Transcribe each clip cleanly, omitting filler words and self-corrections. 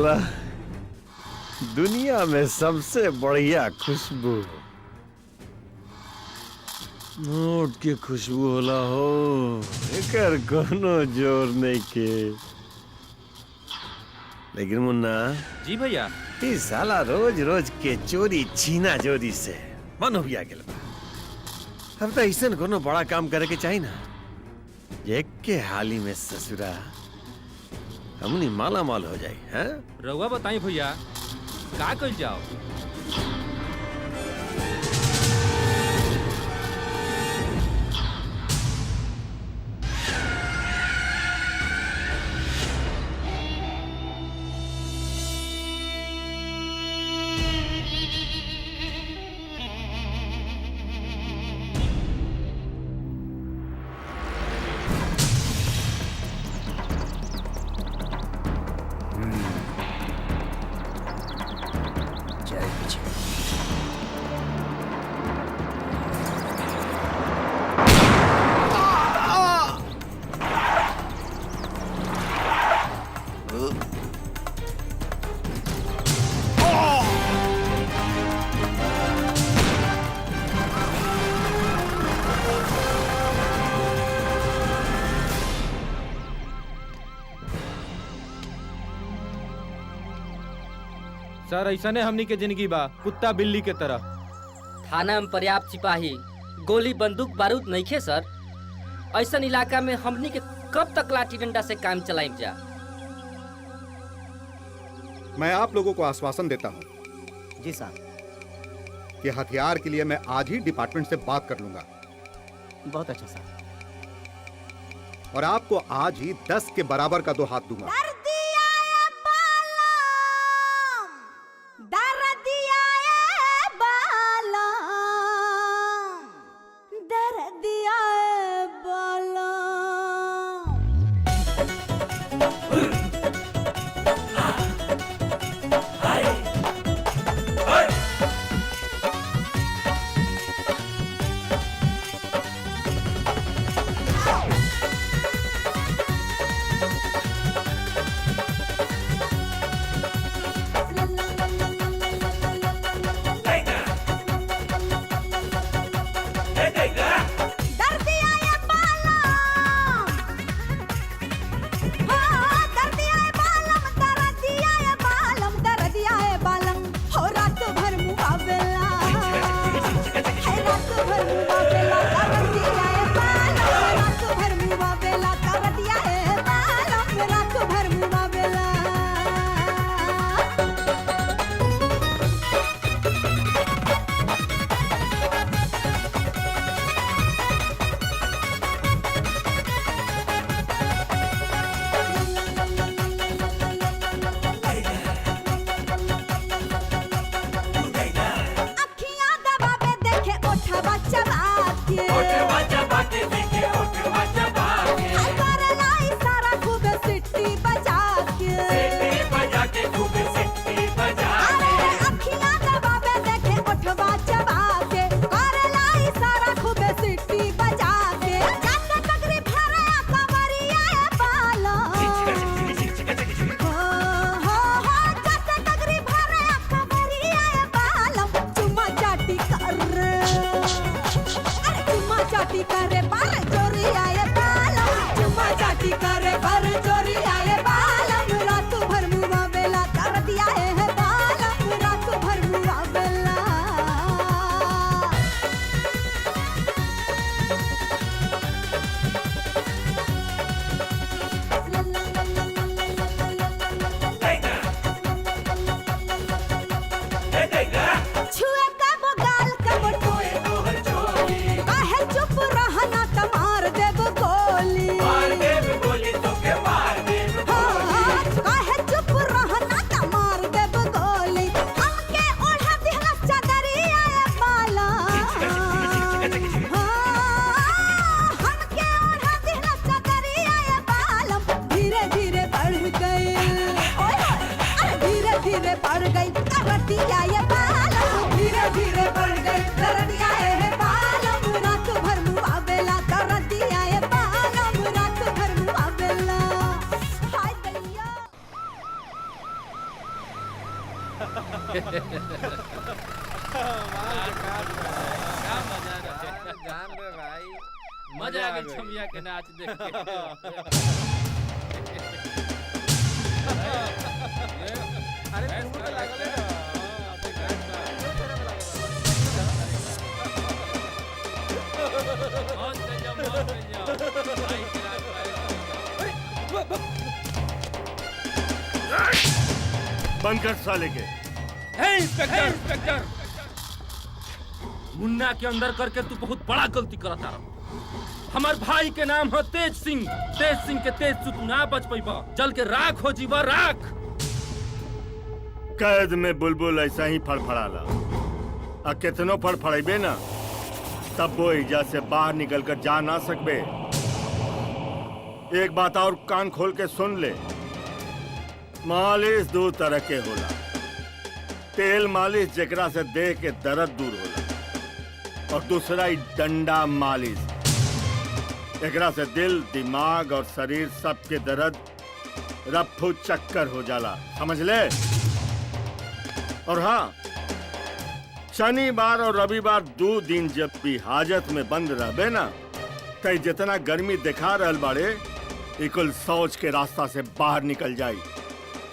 जाला दुनिया में सबसे बढ़िया खुशबू नोट के खुशबू होला हो। एकर कोनो जोर नहीं के। लेकिन मुन्ना जी भैया, ई साला रोज रोज के चोरी छीना चोरी से मन हो गया गेल बा। अब तो ऐसा कोनो बड़ा काम करे के चाहिए ना, एक के हाली में ससुरा हमनी माला माल हो जाए। हैं रउआ बताई भैया का कइल जाओ। सर ऐसा ने हमनी के जिंदगी बा कुत्ता बिल्ली के तरह। थाना में पर्याप्त सिपाही गोली बंदूक बारूद नहीं खे सर। ऐसा इलाका में हमनी के कब तक लाठी डंडा से काम चलाएं जा। मैं आप लोगों को आश्वासन देता हूं जी साहब कि हथियार के लिए मैं आज ही डिपार्टमेंट से बात कर लूंगा। बहुत अच्छा साहब। और आपको आज ही 10 के बराबर का 2 हाथ दूंगा। छुए का वो गाल का वो टोए काहे चुप रहना तम मजा आ गई छमिया के नाच देख के। अरे तू तो लागल है बंद कर साले के। हे इंस्पेक्टर मुन्ना के अंदर करके तू बहुत बड़ा गलती करता रहा। हमार भाई के नाम हो तेज सिंह के तेज से तू ना बच पैबा, जल के राख हो जीवा राख। कैद में बुलबुल ऐसा ही फड़फड़ाला, आ कितनो फड़फड़ेबे ना तब वो इजा से बाहर निकल कर जा ना सकबे। एक बात और कान खोल के सुन ले, मालिश दो तरह के होला। तेल मालिश जेकरा से देह के दर्द दूर होला, और दूसरा ही डंडा मालिश, एकरा से दिल दिमाग और शरीर सबके दर्द रफ्फू चक्कर हो जाला, समझ ले। और हाँ, शनिवार और रविवार 2 दिन जब भी हाजत में बंद रहबे ना, तय जितना गर्मी दिखा रहल बाड़े इकुल सोच के रास्ता से बाहर निकल जाई।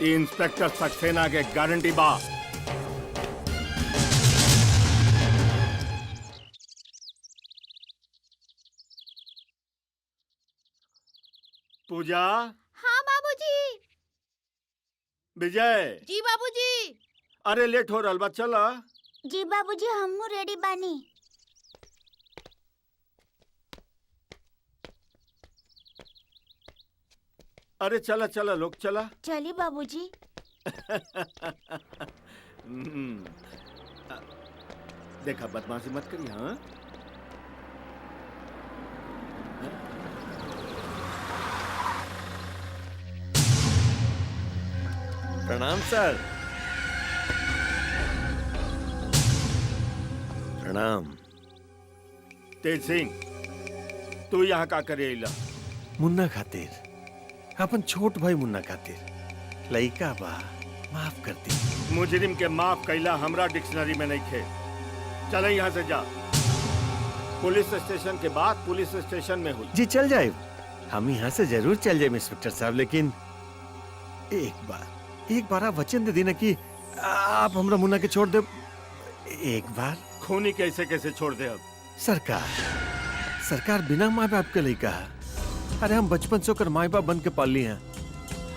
इंस्पेक्टर सक्सेना के गारंटी बा। पूजा। हाँ बाबूजी। विजय। जी बाबूजी। अरे लेट हो रहल बा, चला। जी बाबूजी, हमहू रेडी बानी। अरे चला चला लोग चला। चलिए बाबूजी। देखा बदमाशी मत करिए। हाँ प्रणाम सर। प्रणाम। तेज सिंह, तू यहाँ का करे इला? मुन्ना खातिर, अपन छोट भाई मुन्ना खातिर। लइका बा, माफ कर दी। मुजरिम के माफ कैला हमरा डिक्शनरी में नहीं खे। चले यहाँ से जा। पुलिस स्टेशन के बाद पुलिस स्टेशन में हुई। जी चल जाए, हम यहाँ से जरूर चल जाए इंस्पेक्टर साहब, लेकिन एक बार आप वचन दे देना कि आप हमरा मुन्ना के छोड़ दे। एक बार। खूनी कैसे कैसे छोड़ दे अब? सरकार बिना माँ बाप के लिए कहा। अरे हम बचपन से होकर माँ बाप बन के पाल लिए हैं।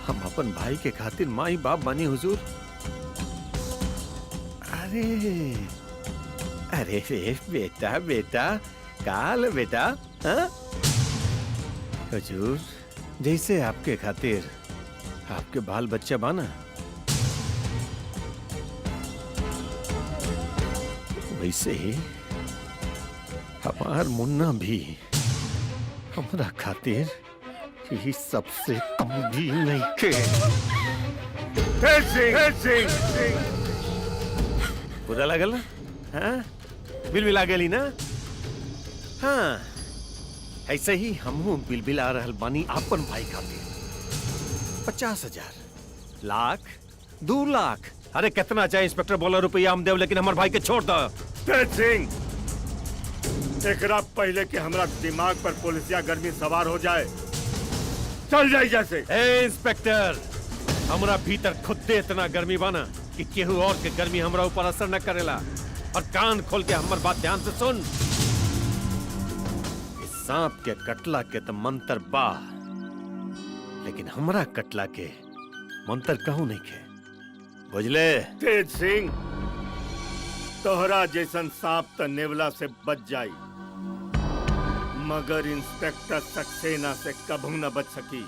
हम अपन भाई के खातिर माँ बाप बनी हुजूर। अरे रे बेटा काल बेटा। हाँ हुजूर, जैसे आपके खातिर आपके बाल बच्चा बाना, वैसे ही हमार मुन्ना भी हमरा खातिर ही सबसे कम भी नहीं के। बुरा लगल ना? हाँ बिल आ गई ना? हाँ ऐसे ही हमहू बिल आ रहल बानी आपन भाई खातिर। 50,000 लाख 2 लाख। अरे कितना चाहे इंस्पेक्टर बोला रुपया हम देव, लेकिन हमारे भाई के छोड़ दो। तेज सिंह, एकरा पहले के हमरा दिमाग पर पुलिसिया गर्मी सवार हो जाए, चल जाए जैसे। ए इंस्पेक्टर, हमरा भीतर खुद दे इतना गर्मी बना कि केहू और के गर्मी हमरा ऊपर असर न करेला। और कान खोल के हमार बात ध्यान से सुन। इस सांप के कटला के तो मंत्र बा, लेकिन हमरा कटला के मंत्र कहूं नहीं के, बुझले? तेज सिंह, तोहरा जैसन सांप तो नेवला से बच जाई, मगर इंस्पेक्टर सक्सेना से कभू न बच सकी।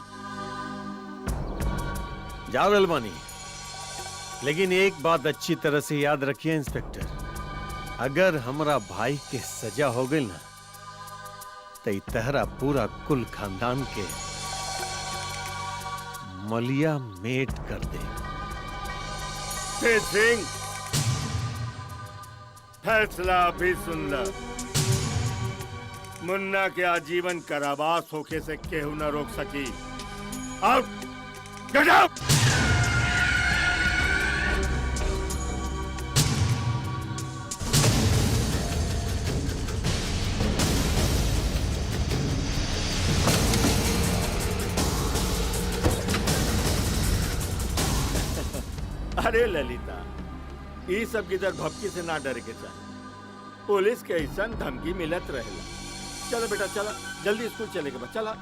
जाओ रलवानी, लेकिन एक बात अच्छी तरह से याद रखिए इंस्पेक्टर, अगर हमरा भाई के सजा हो गई ना तो तहरा पूरा कुल खानदान के मलिया मेट कर दे। तेज सिंह, फैसला भी सुन ल। मुन्ना के आजीवन कारावास होके से केहू न रोक सकी। Out, get out. अरे ललिता, ये सब किधर भपकी से ना डरे के चाहिए। पुलिस के ऐसा धमकी मिलत रहेला। चलो बेटा चला, जल्दी स्कूल चले के बा, चला।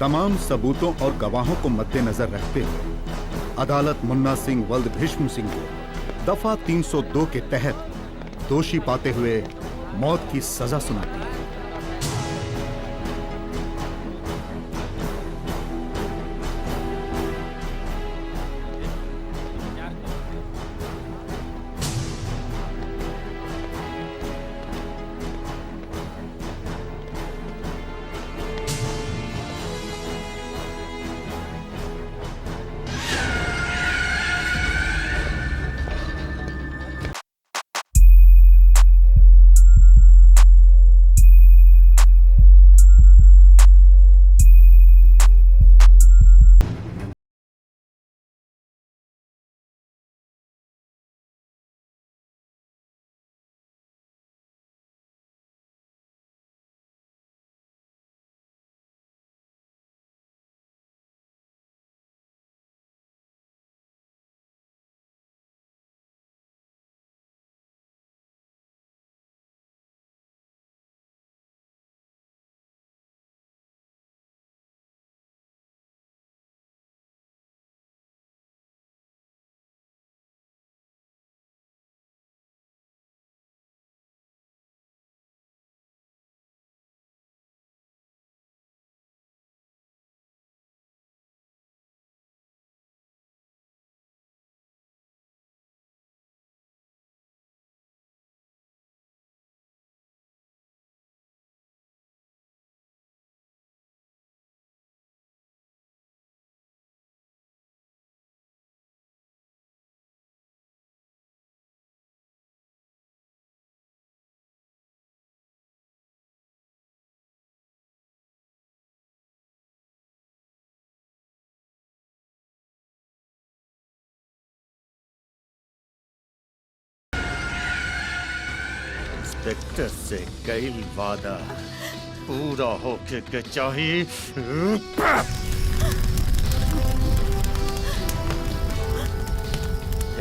तमाम सबूतों और गवाहों को मद्देनजर रखते हुए अदालत मुन्ना सिंह वल्द भीष्म सिंह को दफा 302 के तहत दोषी पाते हुए मौत की सजा सुनाती है। इंस्पेक्टर से कई वादा पूरा होके के चाहिए।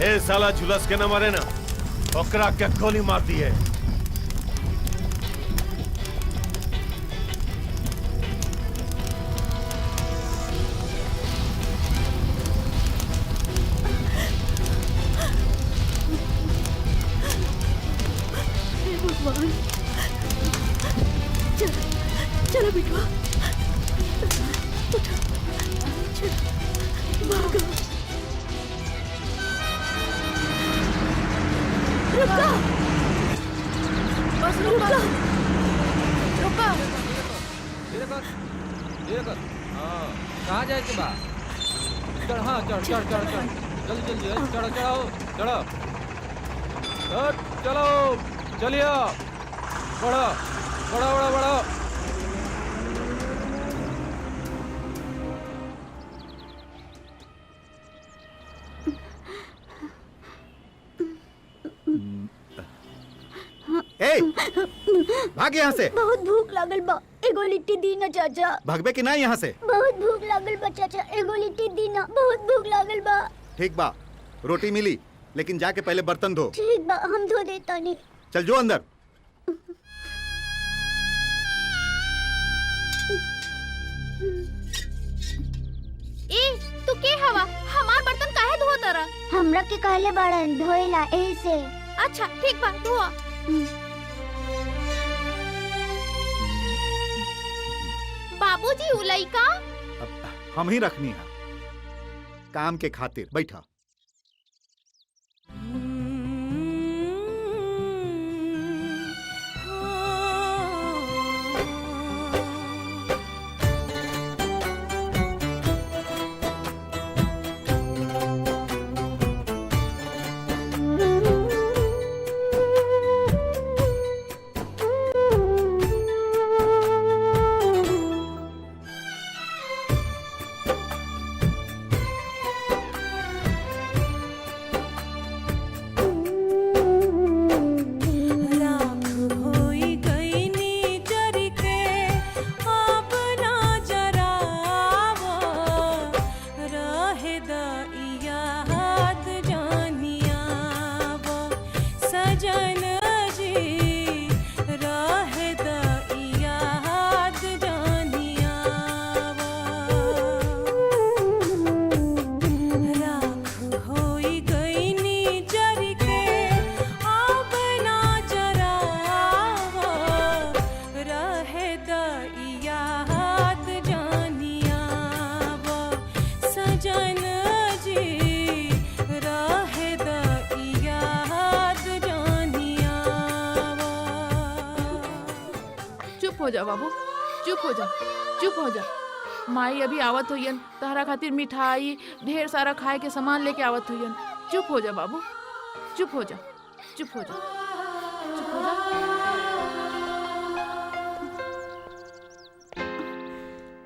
ए साला झुलस के न मारे ना, ओकरा के गोली मार दिए। चलो बिटवा, उठो, भागो। रुको, बस रुको, रुको। हाँ, कहाँ जाए के बा? चढ़, हाँ चढ़ चढ़ चढ़ चढ़, जल्दी जल्दी चढ़ो चढ़ो चढ़ो, चलो चलिए, बढ़ो बढ़ो बढ़ो बढ़ो। भाग यहाँ से। बहुत भूख लागल बा, एगो लिट्टी दी ना चाचा। भागबे कि ना यहाँ से? बहुत भूख लागल बा चाचा, एगो लिट्टी दी ना, बहुत भूख लागल बा। ठीक बा, रोटी मिली, लेकिन जाके पहले बर्तन धो। ठीक बा, हम धो देता नहीं। चल जो अंदर। ए, तू के हवा? हमार बर्तन काहे धोत रहा? हमरा के कहले बाड़न धोएला ऐसे। अच्छा ठीक बा, धोआ। बाबूजी उ लइका हम ही रखनी है काम के खातिर। बैठा। चुप हो जा बाबू, चुप हो जा, चुप हो जा। माई अभी आवत होयन, तहरा खातिर मिठाई ढेर सारा खाए के सामान लेके आवत होयन। चुप हो जा बाबू, चुप हो जा, चुप हो जा, चुप हो जा।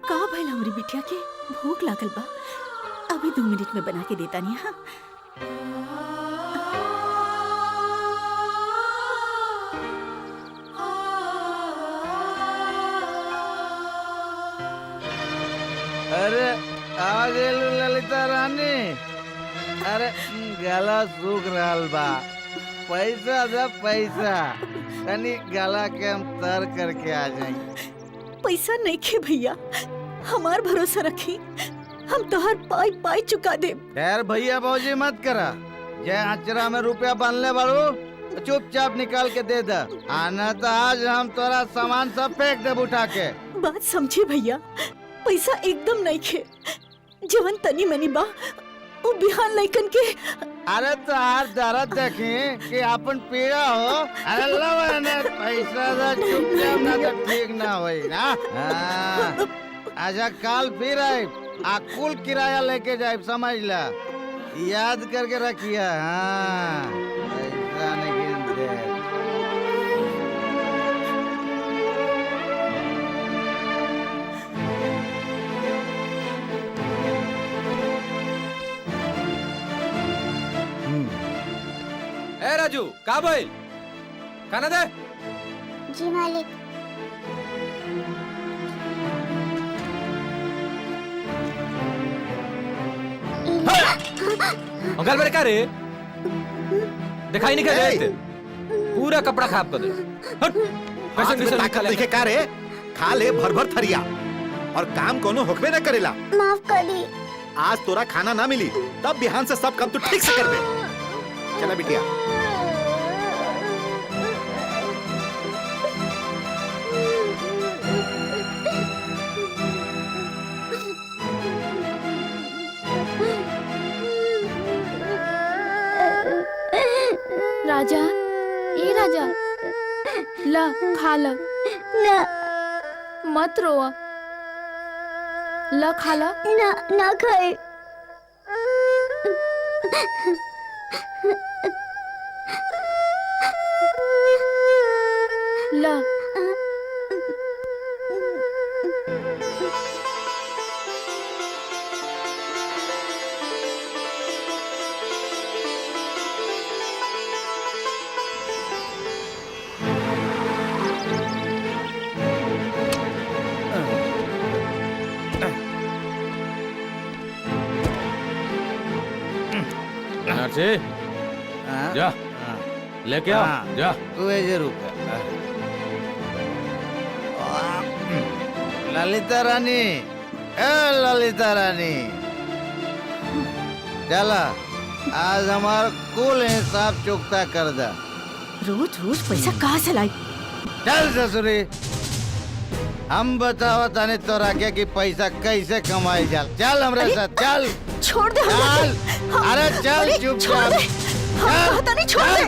का भइल हमरी बिटिया के? भूख लागल बा, अभी 2 मिनट में बना के देता नहीं। हाँ अरे आ गेलू ललिता रानी। अरे गला सूख रहल बा, पैसा दे पैसा, तनी गला के हम तर करके आ जाई। पैसा नहीं खे भैया, हमार भरोसा रखी, हम तोहर पाई पाई चुका दे। खैर भैया भौजी मत करा, जे आचरा में रुपया बांधले बाड़ू चुपचाप निकाल के दे दा, आना तो आज हम तोरा सामान सब फेंक देब उठा के। बात समझे भैया, पैसा एकदम नहीं खे, जवन तनी मनी बा वो बिहान लइकन के। अरे तो हार दर्द देखी कि अपन पीड़ा हो। अरे लो ने पैसा दा चुपचाप, ना तो ठीक ना होई ना। हाँ। अच्छा काल फिर आए, आ कुल किराया लेके जाए, समझ ला, याद करके रखिया। हाँ पैसा नहीं गिनते। ए राजू, का भइल? खाना दे। जी मालिक। अंकल मेरे का रे? दिखाई नहीं कर रहे, पूरा कपड़ा खराब कर दे। हट। कैसे कैसे ताकत देखे का रे? खा ले भर भर थरिया, और काम कोनो होकबे न करेला। माफ कर दी। आज तोरा खाना ना मिली, तब बिहान से सब काम तू ठीक से कर दे। चला बिटिया। राजा, ए राजा, ला खा ला। ना मत रोआ, ला खा ला। ना ना खाए। ला। से जा लेके आ, जा। तू ऐसे रुक। ललिता रानी, ए ललिता रानी, चला आज हमारा कुल हिसाब चुकता कर दा। रोज रोज पैसा कहाँ से लाई? चल ससुरी, हम बताओ तने तोरा के कि पैसा कैसे कमाई जाल। चल हमरे साथ, चल। छोड़ दे। चल। अरे चल चुपचाप। नहीं छोड़ दे।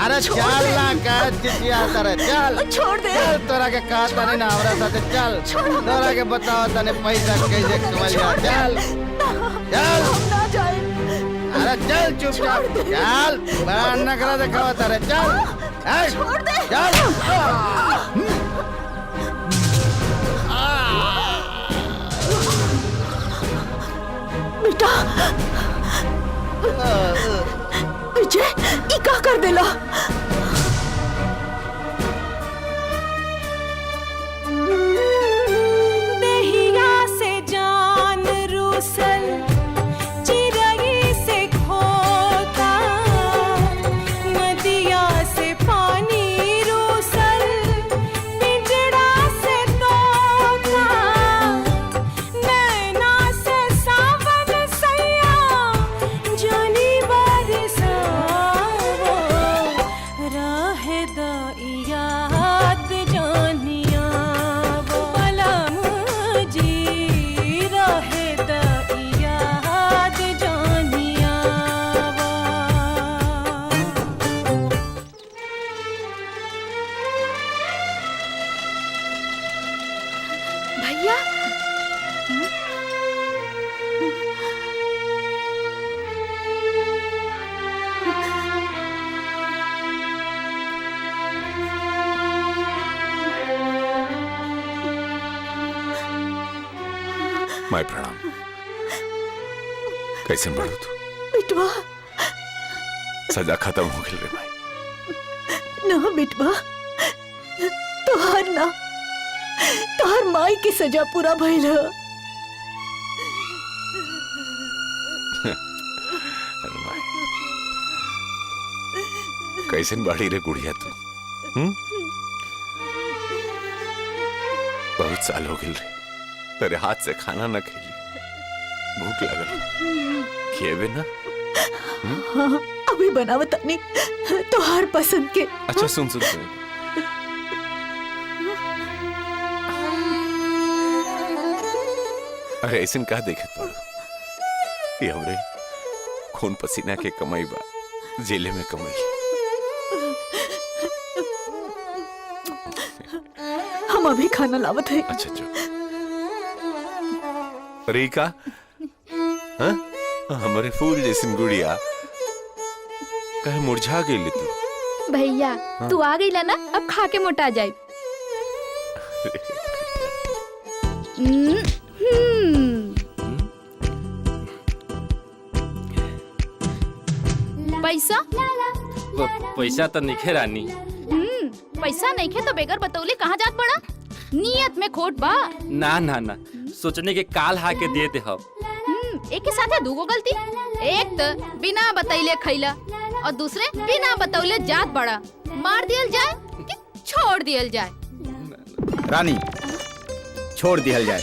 अरे चल ना, कह चिचियाता रहे। चल छोड़ दे। चल, तोरा के कहा तने ना हमरा साथे चल। तोरा के बताओ तने पैसा कैसे कमाई जाल। चल चल। ना जाए। अरे चल चुपचाप, चल। बड़ा नखरा दिखावा तारे। चल छोड़ दे। चल। बेटा विजय, ये क्या कर देला? दहिया से जान रूसल, चिरई से खोता, नदिया से पानी रूसल, पिंजड़ा से तोता, नैना से सावन सैया, जानी बरसावो, माय प्रणाम। कैसे बढ़ू तू? बिटवा सजा खत्म हो गई रे माई। ना बिटवा, तोहार ना, तोहार माई की सजा पूरा भइल ह। अरे माई, कैसे बाड़ी रे गुड़िया तू? बहुत साल हो गए रे तेरे हाथ से खाना न खेली, भूख लगल, खिएबे ना? हाँ, अभी बनावत नहीं तोहार पसंद के। अच्छा सुन सुन सुन, अरे ऐसे का देखे तो ये हमरे खून पसीना के कमाई बा, जेले में कमाई। हम अभी खाना लावत है। अच्छा अच्छा। रीका, हाँ? हमारे फूल जैसी गुड़िया कहे मुरझा गई तू? भैया तू आ गई ना, अब खा के मोटा जाए। पैसा पैसा तो निखे रानी। पैसा नहीं खे तो बेगर बतौले कहाँ जात पड़ा? नियत में खोट बा। ना ना ना, सोचने के काल हा के दे दे हम। एक के साथ है दूगो गलती, एक तो बिना बतैले खैला और दूसरे बिना बतौले जात बड़ा। मार दियल जाए कि छोड़ दियल जाए? रानी छोड़ दियल जाए।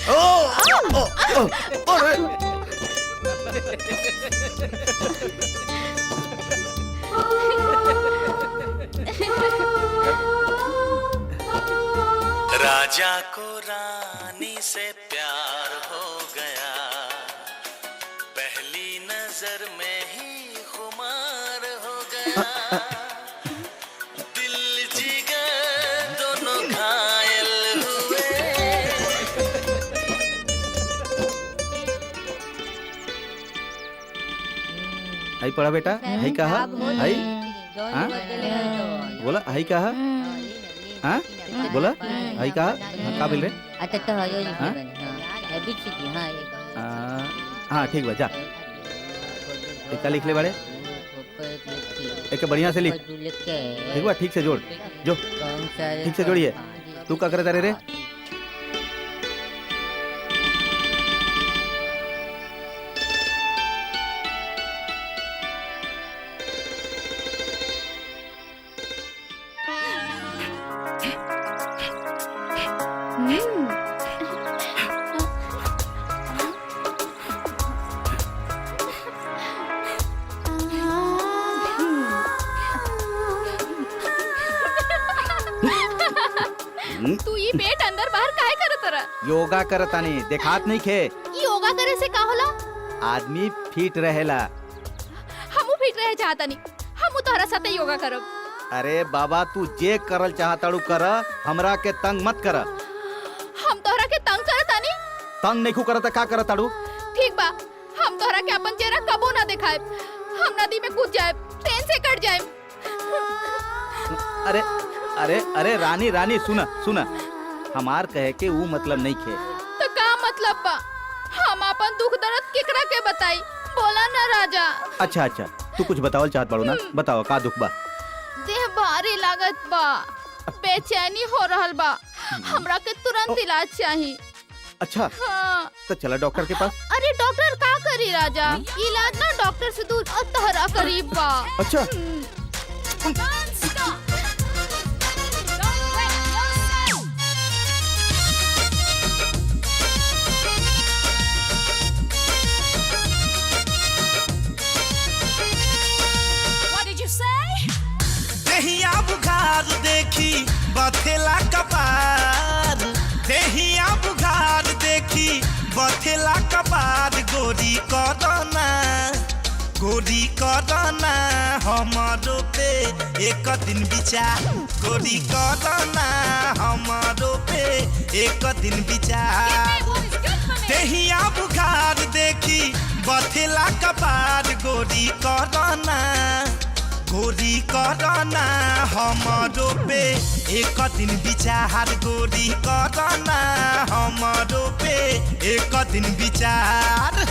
राजा को रानी से प्यार हो गया, पहली नजर में ही खुमार हो गया, दिल जिगर दोनों घायल हुए। हाई पढ़ा बेटा, हाई कहा, हाई हाँ? बोला हाई कहा, हाँ बोला हाई कहा, का बोल रहे? हाँ ठीक बा, जा एक लिख ले बड़े, एक बढ़िया से लिख, ठीक बा, ठीक से जोड़, जो ठीक से जोड़िए। तू क्या करे तारे रे? तू ये पेट अंदर बाहर काहे करत रहा? योगा करतानी, देखात नहीं खे? योगा करे से का होला? आदमी फिट रहेला। हमू फिट रहे चाहता नहीं, हमू तोहरा साथे योगा करब। अरे बाबा तू जे करल चाहताड़ू कर, हमरा के तंग मत कर। हम तोहरा के तंग करता नहीं? तंग नहीं करत का करताड़ू? ठीक बा, हम तोहरा के अपन चेहरा कबो ना दिखाए, हम नदी में कूद जाए, ट्रेन से कट जाए। अरे अरे अरे रानी रानी सुना सुना, हमार कहे के वो मतलब नहीं खे। तो का मतलब बा? हम अपन दुख दर्द केकरा के बताई? बोला ना राजा। अच्छा अच्छा, तू कुछ बतावल चाहत बाड़ू ना, बताओ का दुख बा? देह भारी लागत बा, बेचैनी हो रहल बा, हमरा के तुरंत इलाज चाहिए। अच्छा हाँ। तो चला डॉक्टर के पास। अरे डॉक्टर का करी राजा? इलाज ना डॉक्टर से दूर और तहरा करीब बा। अच्छा देहिया बुखार देखी बथेला कपार, देहिया बुखार देखी बथेला कपार, गोरी करना गोरी करना हमारो पे एक दिन विचार, गोरी करना हमारो पे एक दिन विचार। देहिया बुखार देखी बथेला कपार, गोरी करना हमारो पे एक दिन विचार गोरी करना हमारो पे एक दिन विचार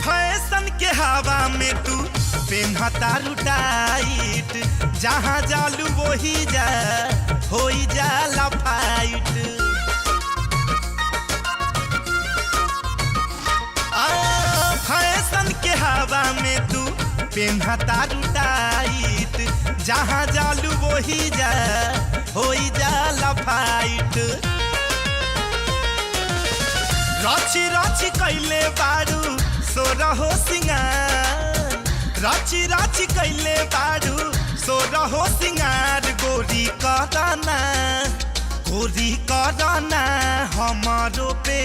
फैशन के हवा में तू पेन्हता टाइट जहाँ जालू वही जा हो जाला फाइट फैशन के हवा में तू पेन्हता टाइट जहाँ जालू वही जा हो जाला फाइट राची राची कैले बारू सोरहो सिंगार राची राची कैले बारू सोरहो सिंगार गोरी करना हमारो पे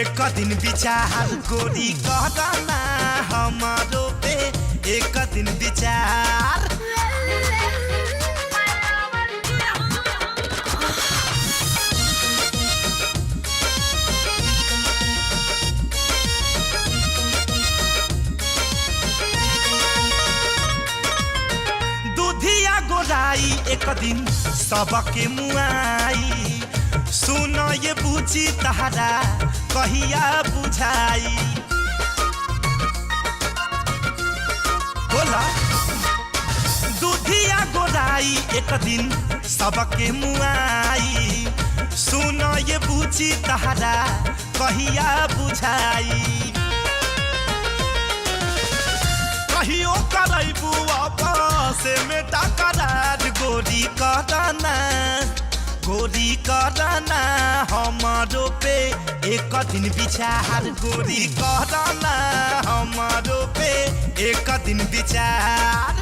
एक दिन विचार गोरी करना हमारो पे एक दिन विचार दूधिया गोराई एक दिन सबके मुआई सुन ये बुझी तहरा कहिया बुझाई बोला दूधिया गोराई एक दिन सबके मुआई सुन ये बुझी तहरा कहिया बुझाई कहियो करैबू आपस में टकरार गोरी करना हमारो पे एक दिन विचार गोरी करना हमारो पे एक दिन विचार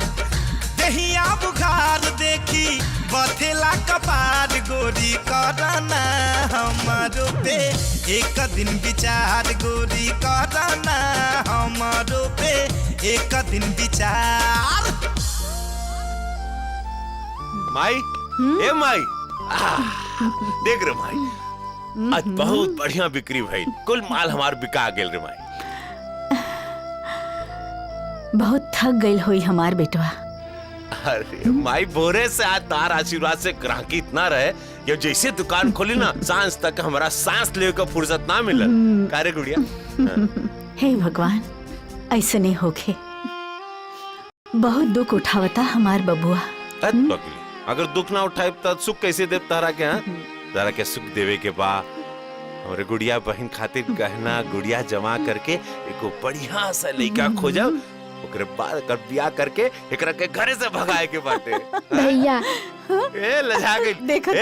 दहिया बुखार देखी बथेला कपार गोरी करना हमारो पे एक दिन विचार गोरी करना हमारो पे एक दिन विचार माई ए माई देख रे माई आज बहुत बढ़िया बिक्री भाई कुल माल हमार बिका गेल रे माई बहुत थक गई हुई हमार बेटवा अरे माई बोरे से आज तार आशीर्वाद से ग्राहकी इतना रहे कि जैसे दुकान खोली ना सांस तक हमारा सांस लेने का फुर्सत ना मिलल कारे गुड़िया हे भगवान ऐसे नहीं होके बहुत दुख उठावता हमार बबुआ अगर दुख ना उठाए तो सुख कैसे दे तारा के तारा के सुख देवे के बा हमारे गुड़िया बहन खातिर गहना गुड़िया जमा करके एको बढ़िया सा लड़का खोजा ओकरे बाद कर बियाह करके एकरा के घरे से भगाए के बाटे भैया ए लजा गई देखो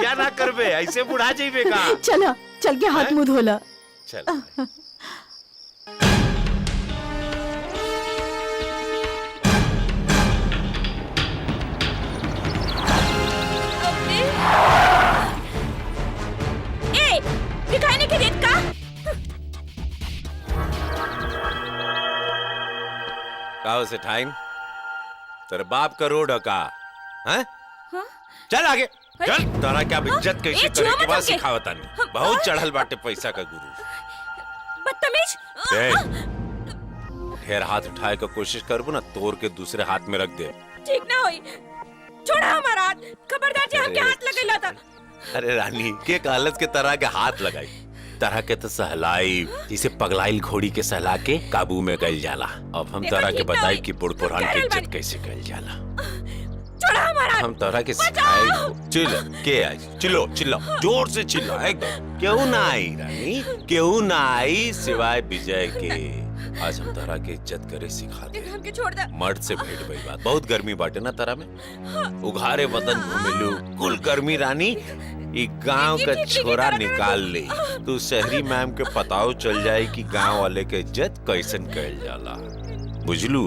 या ना करबे ऐसे बुढ़ा जाइबे का चलो चल के हाथ मुंह धोला चल दिखाने के रेट का काहो से ठाइन तेरे बाप का रोड का हैं चल आगे चल तारा क्या इज्जत कैसे करे के बाद सिखावता नहीं बहुत चढ़ल बाटे पैसा का गुरु बदतमीज ढेर हाथ उठाए का कोशिश करबो ना तोड़ के दूसरे हाथ में रख दे ठीक ना होई छोड़ा हमारा हाथ खबरदार जे हमके हाथ लगेला था अरे रानी के कालस के तरह के हाथ लगाई तरह के तो सहलाई जिसे पगलाइल घोड़ी के सहला के काबू में गल जाला अब हम तरह के बताई कि बुढ़ पुरान की इज्जत कैसे गल जाला छोड़ा हमारा हम तरह के सिखाए चिल्ला के आई चिल्लो चिल्लो जोर से चिल्ला एकदम क्यों ना आई रानी क्यों ना आई सिवाय विजय के आज हम तरह के इज्जत करे सिखा दे हमके छोड़ दे मर्द से भेंट भई बात बहुत गर्मी बाटे ना तरह में उघारे बदन घूमेलू कुल गर्मी रानी एक गांव का छोरा निकाल ले तू शहरी मैम के पताओ चल जाए कि गांव वाले के इज्जत कैसन कल जाला बुझलू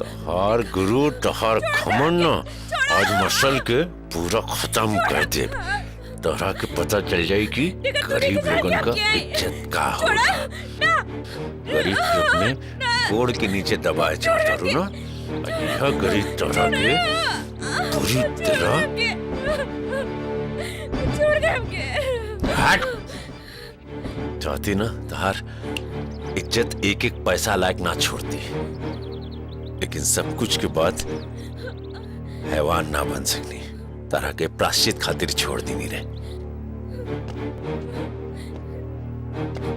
तोहर गुरु तोहर घमंड आज मसल के पूरा खत्म कर दे तोहरा के पता चल जाए कि गरीब लोगन का इज्जत का होला गरीब लोग में गोड़ के नीचे दबाए जाता रू ना यह गरीब तोहरा के पूरी तरह छोड़ दे हमके। हट। चाहती ना तार इज्जत एक एक पैसा लायक ना छोड़ती, लेकिन सब कुछ के बाद हैवान ना बन सकनी। तारा के प्राश्चित खातिर छोड़ दी नहीं रे।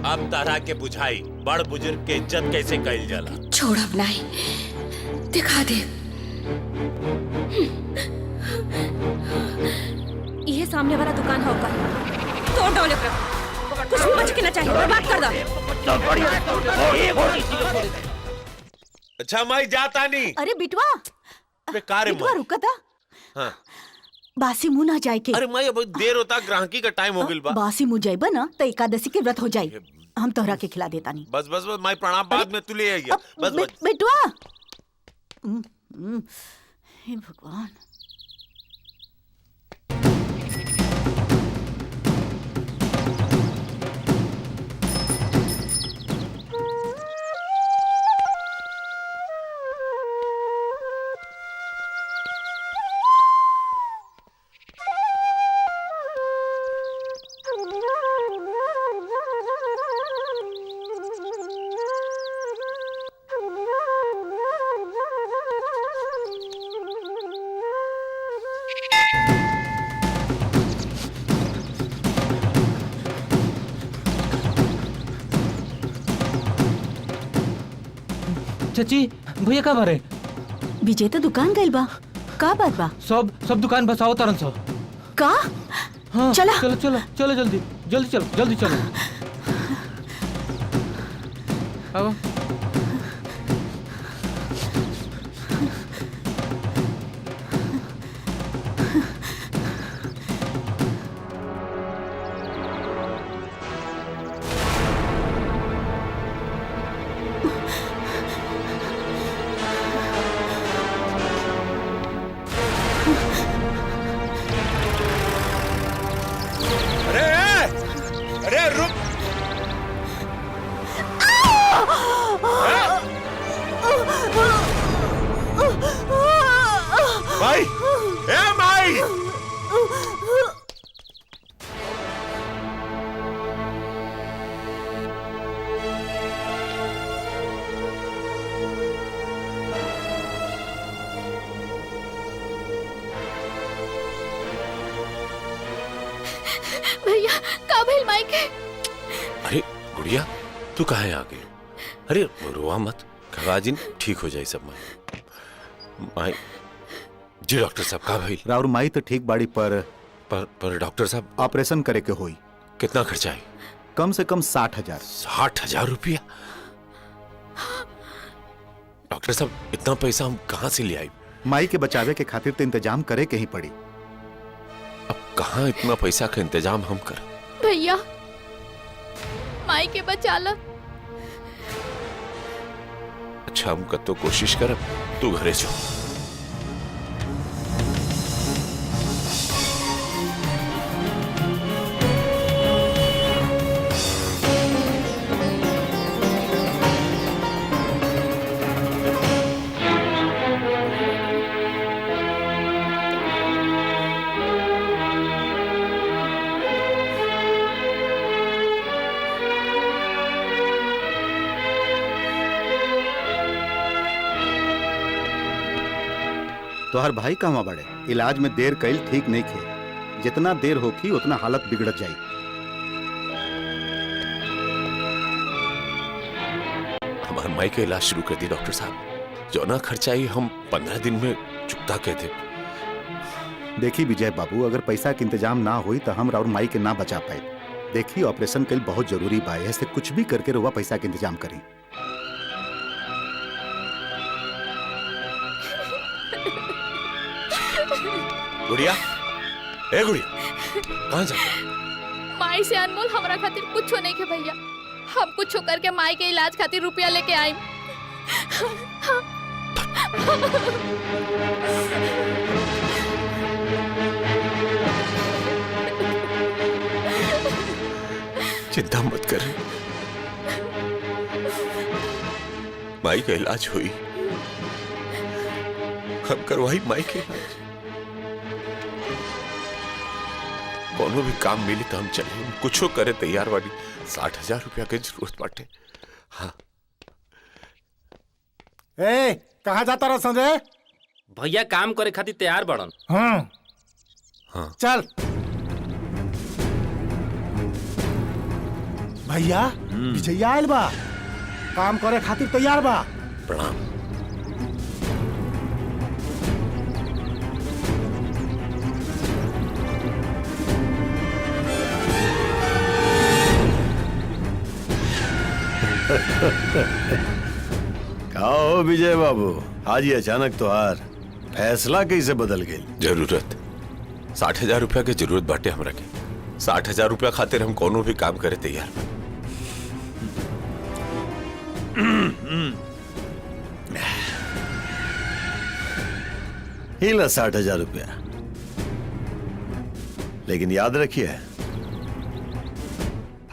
अब तारा के बुझाई बड़ बुजुर्ग के इज्जत कैसे कैल जाला। छोड़ अब नहीं, दिखा दे। ये सामने वाला दुकान होगा, तोड़ दो लेकर, कुछ भी बच के ना चाहिए, बर्बाद कर दो। अच्छा माई जाता नहीं। अरे बिटवा, बेकार है बिटवा रुका था। हाँ। बासी मुंह ना जाए के। अरे माई अब देर होता, ग्राहकी का टाइम हो गइल बा। बासी मुंह जाए ना तो एकादशी के व्रत हो जाए। हम तोहरा के खिला देता नहीं। बस बस बस माई प्रणाम, बाद में तू ले आइया। बस बस बिटवा। हे भगवान। चाची भैया का बारे? विजय तो दुकान गइल बा। का बात बा? सब दुकान बसाओ तरन सो। का? हाँ, चला। चलो चलो चलो जल्दी जल्दी चलो। अब अरे रुक। माई, ए माई। भैया का भइल माई के? अरे गुड़िया तू कहाँ आ गई? अरे रोआ मत, खवाजिन ठीक हो जाए सब। माई जी डॉक्टर साहब का भइल? राउर माई तो ठीक बाड़ी पर डॉक्टर साहब ऑपरेशन करे के होई। कितना खर्चा है? कम से कम 60,000। 60,000 रुपया? डॉक्टर साहब इतना पैसा हम कहाँ से ले आए? माई के बचावे के खातिर तो इंतजाम करे के ही पड़ी। अब कहाँ इतना पैसा का इंतजाम हम कर? भैया माई के बचा ला। अच्छा हम कतो कोशिश कर, तू घरे जा। तोहर भाई कहवा बड़े? इलाज में देर कईल ठीक नहीं खे। जितना देर होखी उतना हालत बिगड़त जाई। हमार माई का इलाज शुरू कर दी डॉक्टर साहब। जो ना खर्चा ही हम 15 दिन में चुकता कहते। देखी विजय बाबू, अगर पैसा के इंतजाम ना हुई तो हम राउर माई के ना बचा पाए। देखी ऑपरेशन कईल बहुत जरूरी बा, ऐसे कुछ भी करके रुआ पैसा के इंतजाम करी। गुड़िया, ए गुड़िया, कहाँ जा? माई से अनमोल हमरा खातिर कुछो नहीं के भैया। हम कुछो करके माई के इलाज खातिर रुपया लेके आइम। चिंता मत कर, माई का इलाज हुई। हम करवाई माई के इलाज। कोनो भी काम मिली तो हम चले, कुछो करे तैयार वाली। 60,000 रुपया के जरूरत बाटे। हाँ ए कहाँ जाता रहा संजय? भैया काम करे खातिर तैयार बड़न। हाँ हाँ चल भैया विजया आयल बा, काम करे खातिर तैयार बा। प्रणाम। कहो विजय बाबू, आज ये अचानक तो हार फैसला कैसे बदल गई? जरूरत 60,000 रुपया के जरूरत बाटे हमरा के। 60,000 रुपया खातिर हम कोनो भी काम करे तैयार बा। हिला 60,000 रुपया, लेकिन याद रखिए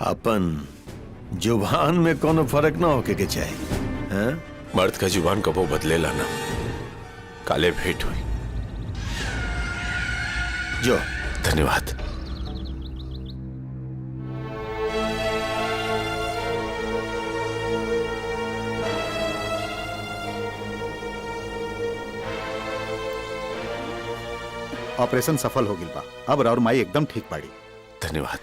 अपन जुबान में कोनो फर्क ना होके के चाहिए। हाँ? मर्द का जुबान कबो बदलेला ना, काले भेंट हुई। जो धन्यवाद। ऑपरेशन सफल हो गिल बा। अब राउर माई एकदम ठीक बाड़ी। धन्यवाद।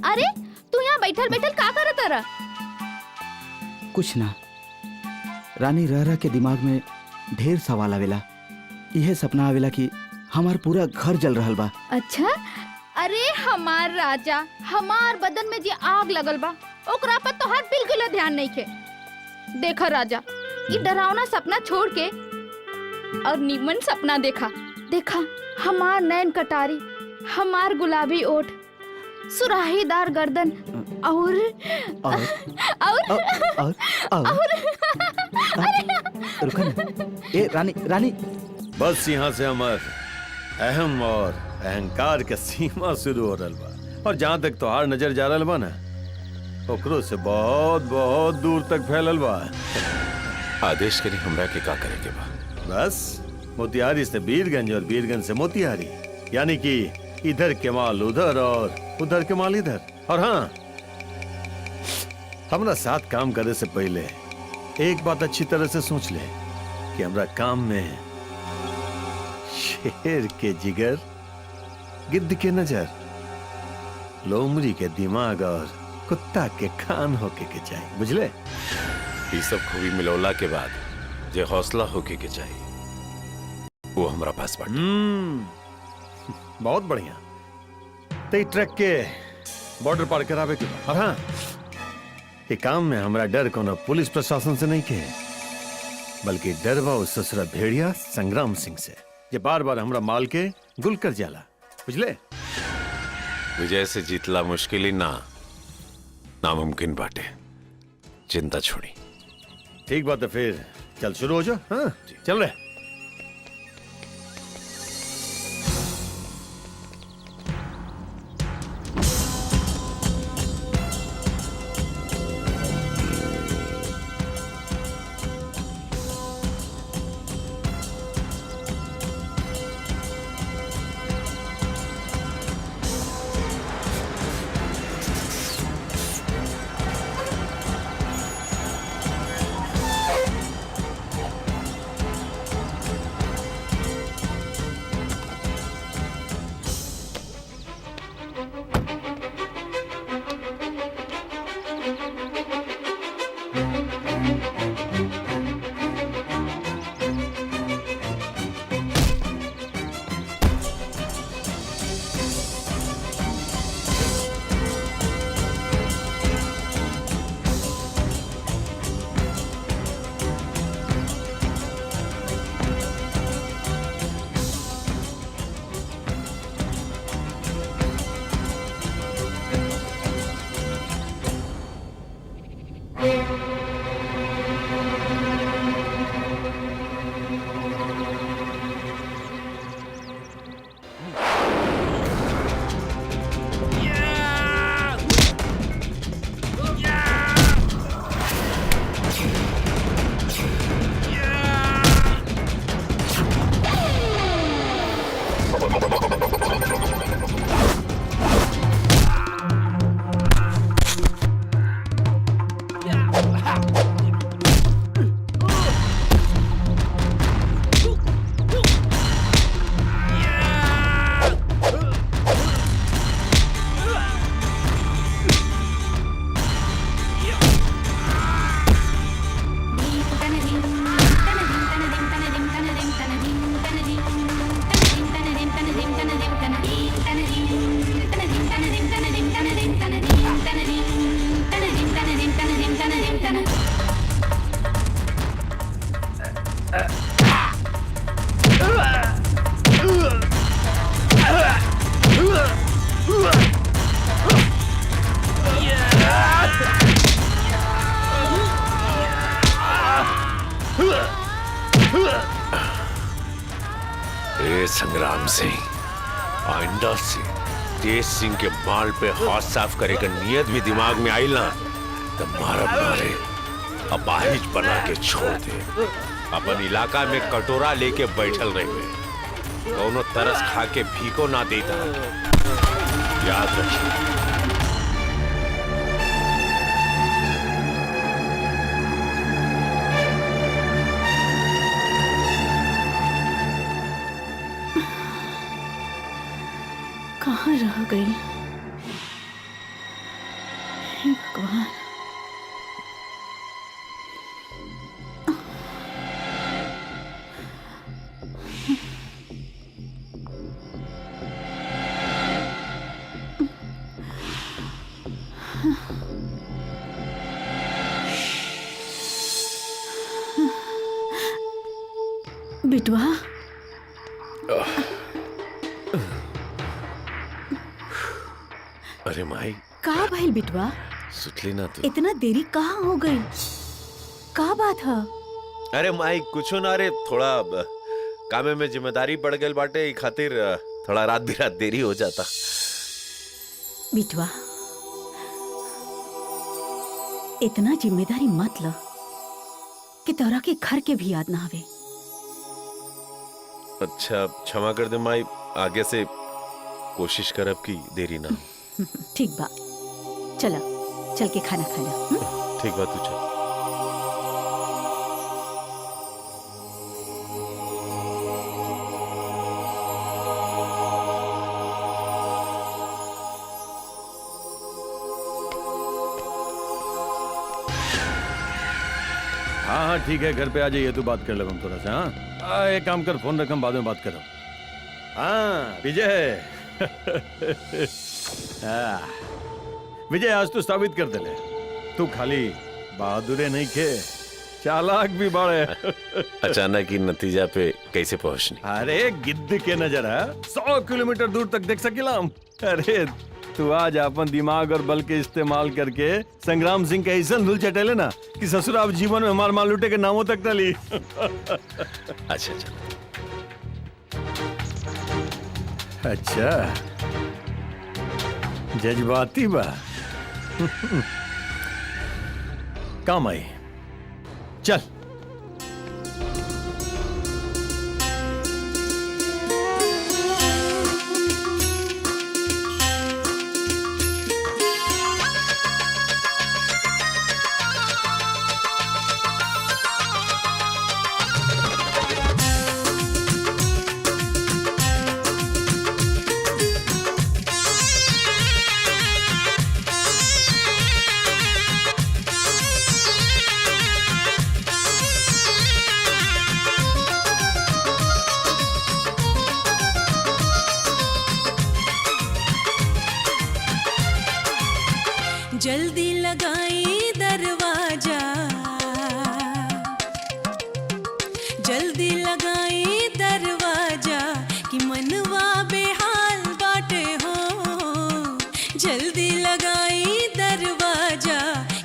अरे तू यहाँ बैठल बैठल का करत रहा? कुछ ना रानी, रह रह के दिमाग में ढेर सवाल आवेला। यह सपना आवेला कि हमार पूरा घर जल रहल बा। अच्छा, अरे हमार राजा, हमार बदन में जे आग लगल बा ओकरा पर तोहार बिल्कुल ध्यान नहीं खे। देखा राजा, ये डरावना सपना छोड़ के और नीमन सपना देखा। देखा हमार नैन कटारी, हमार गुलाबी ओठ, सुराहीदार गर्दन और रुका ना। ए रानी, रानी बस यहाँ से हमार अहम और अहंकार के सीमा शुरू हो रहा बा, और जहाँ तक तोहार नजर जा रहा बा ना, ओकरो से बहुत बहुत दूर तक फैलल बा। आदेश करी हमरा के का करे के बा? बस मोतिहारी से बीरगंज और बीरगंज से मोतिहारी, यानी कि इधर के माल उधर और उधर के माल इधर। और हाँ, हमरा साथ काम करे से पहले एक बात अच्छी तरह से सोच ले कि हमरा काम में शेर के जिगर, गिद्ध के नजर, लोमड़ी के दिमाग और कुत्ता के कान होके के चाहिए, बुझले? ये सब खूबी मिलौला के बाद जे हौसला होके के चाहिए वो हमरा पास बाटे। बहुत बढ़िया। तो ट्रक के बॉर्डर पार करावे के बाद, और हाँ, ये काम में हमरा डर कोनो पुलिस प्रशासन से नहीं के, बल्कि डरवा उस ससुरा भेड़िया संग्राम सिंह से, जे बार बार हमरा माल के गुल कर जाला, बुझले? विजय से जीतला मुश्किल ही ना, नामुमकिन बाटे। चिंता छोड़ी। ठीक बात है, फिर चल शुरू हो जाओ। हाँ चल रहे। संग्राम सिंह आइंदा से तेज सिंह के माल पे हाथ साफ करे का नियत भी दिमाग में आई ना तो मारे अपाहिज बना के छोड़ दे। अपन इलाका में कटोरा लेके बैठल रहे दोनों तरस खा के भीको ना देता, याद रखिए। कहाँ रह गई? हे भगवान। बिटवा, अरे माई का भइल बिटवा? सुतली ना तू? इतना देरी कहाँ हो गई? का बात है? अरे माई कुछ ना रे, थोड़ा कामे में जिम्मेदारी बढ़ गई बाटे, ई खातिर थोड़ा रात बिरात देरी हो जाता। बिटवा, इतना जिम्मेदारी मत लो कि तोरा के घर के भी याद ना आवे। अच्छा क्षमा कर दे माई, आगे से कोशिश करब की देरी ना हो। ठीक बा, चलो चल के खाना खा लो। ठीक बा, तू चल। हाँ हाँ ठीक है, घर पे आ जाइए तो बात कर ले हम थोड़ा सा। हाँ एक काम कर, फोन रख, हम बाद में बात करो। हाँ विजय विजय आज तो साबित कर दे, तू खाली बहादुरे नहीं खे, चालाक भी बड़े। अचानक ही नतीजा पे कैसे पहुंचनी? अरे गिद्ध के नजर है 100 किलोमीटर दूर तक देख सकेला हम। अरे तू आज अपन दिमाग और बल के इस्तेमाल करके संग्राम सिंह के ऐसा धुल चटेले ना कि ससुर आप जीवन में मार मार लुटे के नामों तक न ली। अच्छा अच्छा जज्बाती बा। काम आई, चल। जल्दी लगाई दरवाजा, जल्दी लगाई दरवाजा कि मनवा बेहाल बाटे हो। जल्दी लगाई दरवाजा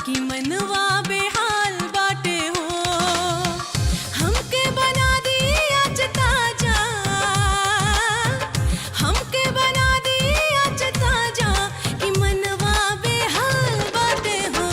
कि मनवा बेहाल बाटे हो। हमके बना दी आज ताजा, हमके बना दी आज ताजा कि मनवा बेहाल बाटे हो।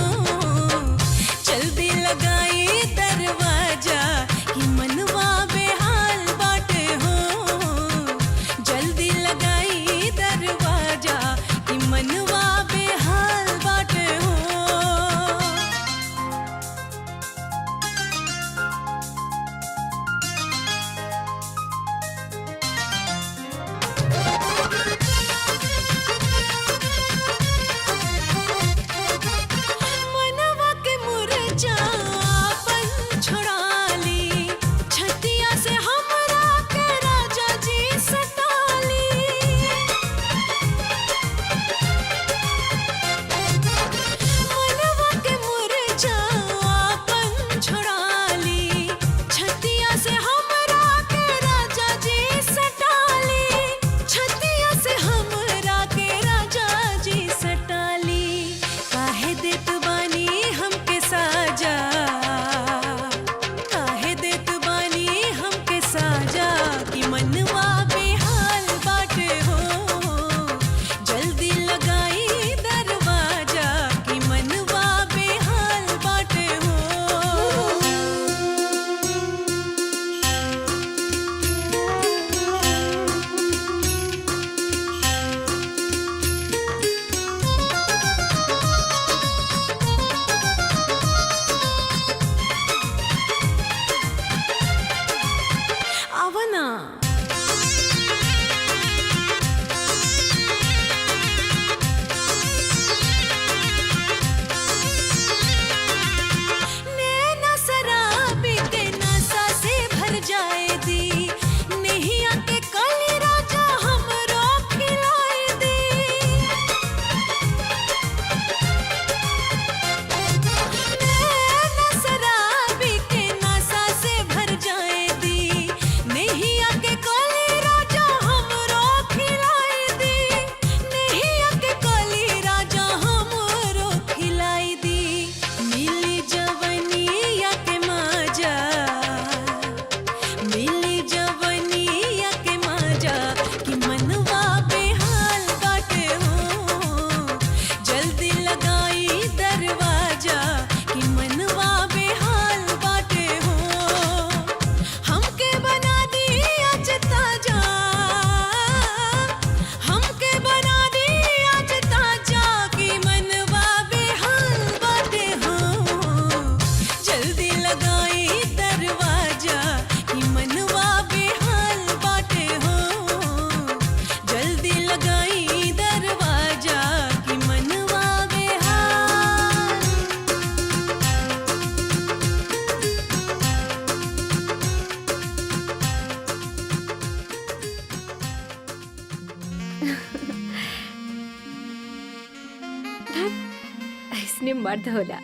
ऐसने मर्द होला।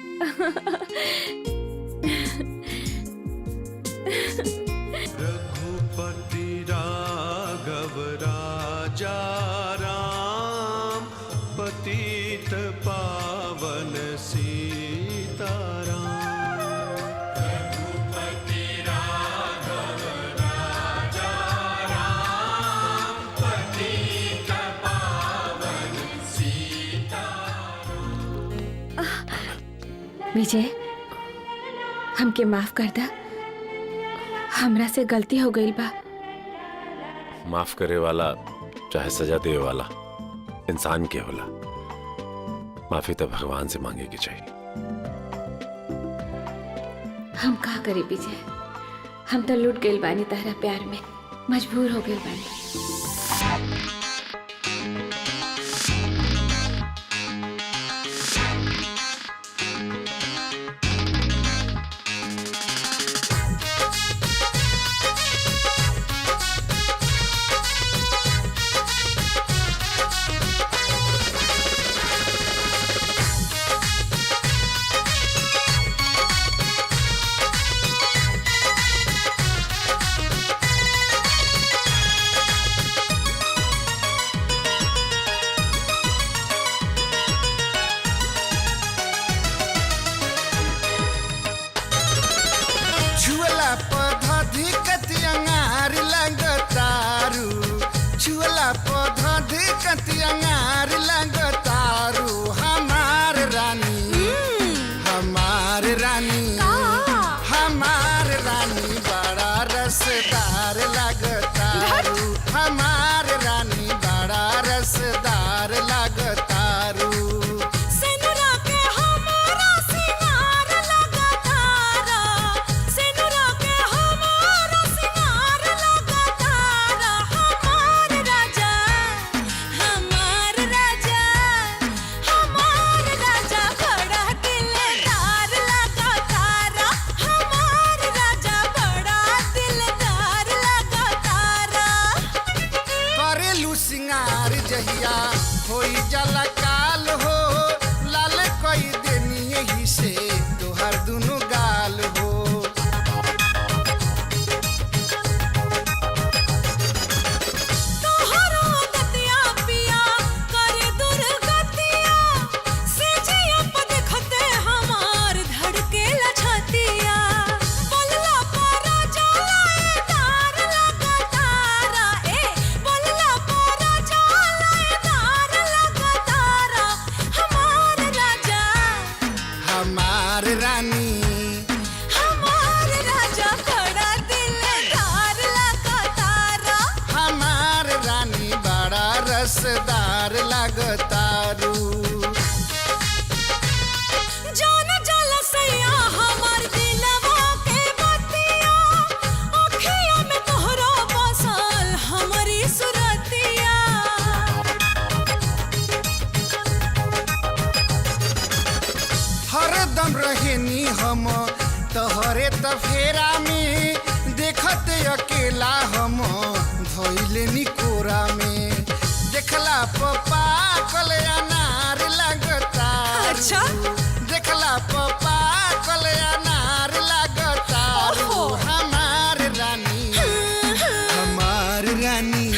रघुपति राघव राजा राम पतित पावन सीताराम। रघुपति राघव राजा राम पतित पावन सीताराम। विजय, हमके माफ कर दा, हमरा से गलती हो गई बा। माफ करे वाला चाहे सजा दे वाला इंसान के होला। माफी तो भगवान से मांगे की चाहिए। हम का करे विजय, हम तो लूट गइल बानी तहरा प्यार में, मजबूर हो गइल बानी। छुअला पौधा धिकत अंगार लगतारू, छुअला पौधा धिकत अंगार लगतारू। हमार रानी, हमार रानी, हमार रानी बड़ा रसदार लगतारू। हमार रानी बड़ा रसदार लगतारू। सेनुरा के हमारा सिंगार लगातारा, सेनुरा के हमारा सिंगार लगातारा। हमार राजा, हमार राजा, हमार राजा बड़ा दिलदार लगातारा। हमार राजा बड़ा दिलदार लगातारा। करेलू सिंगार जहिया होई जाला काल हो, लाल कई देनी यही से तोहर दुनु गाल हो। तोहरो दतिया पिया करे दुर्गतिया, सेजिया पे देखते हमार धड़केला छतिया। बोलला पर जालाएदार लगातारा, ए बोलला पर जालाएदार लगातारा। हमार राजा, हमार रानी, हमार राजा बड़ा दिलदार लगातारा। हमार रानी बड़ा रसदार लगतारू। जान जाला सैया हमार दिलवा के बतिया, अखिया में तोहरा बसल हमारी सुरतिया। हरदम रहेनी हम तोहरे तफेरा में, देखते अकेला हम धोइले कोरा में। देखला पप्पा कल अनार लगता। अच्छा? देखला पप्पा कल अनार लगता। हमार रानी, हमार रानी,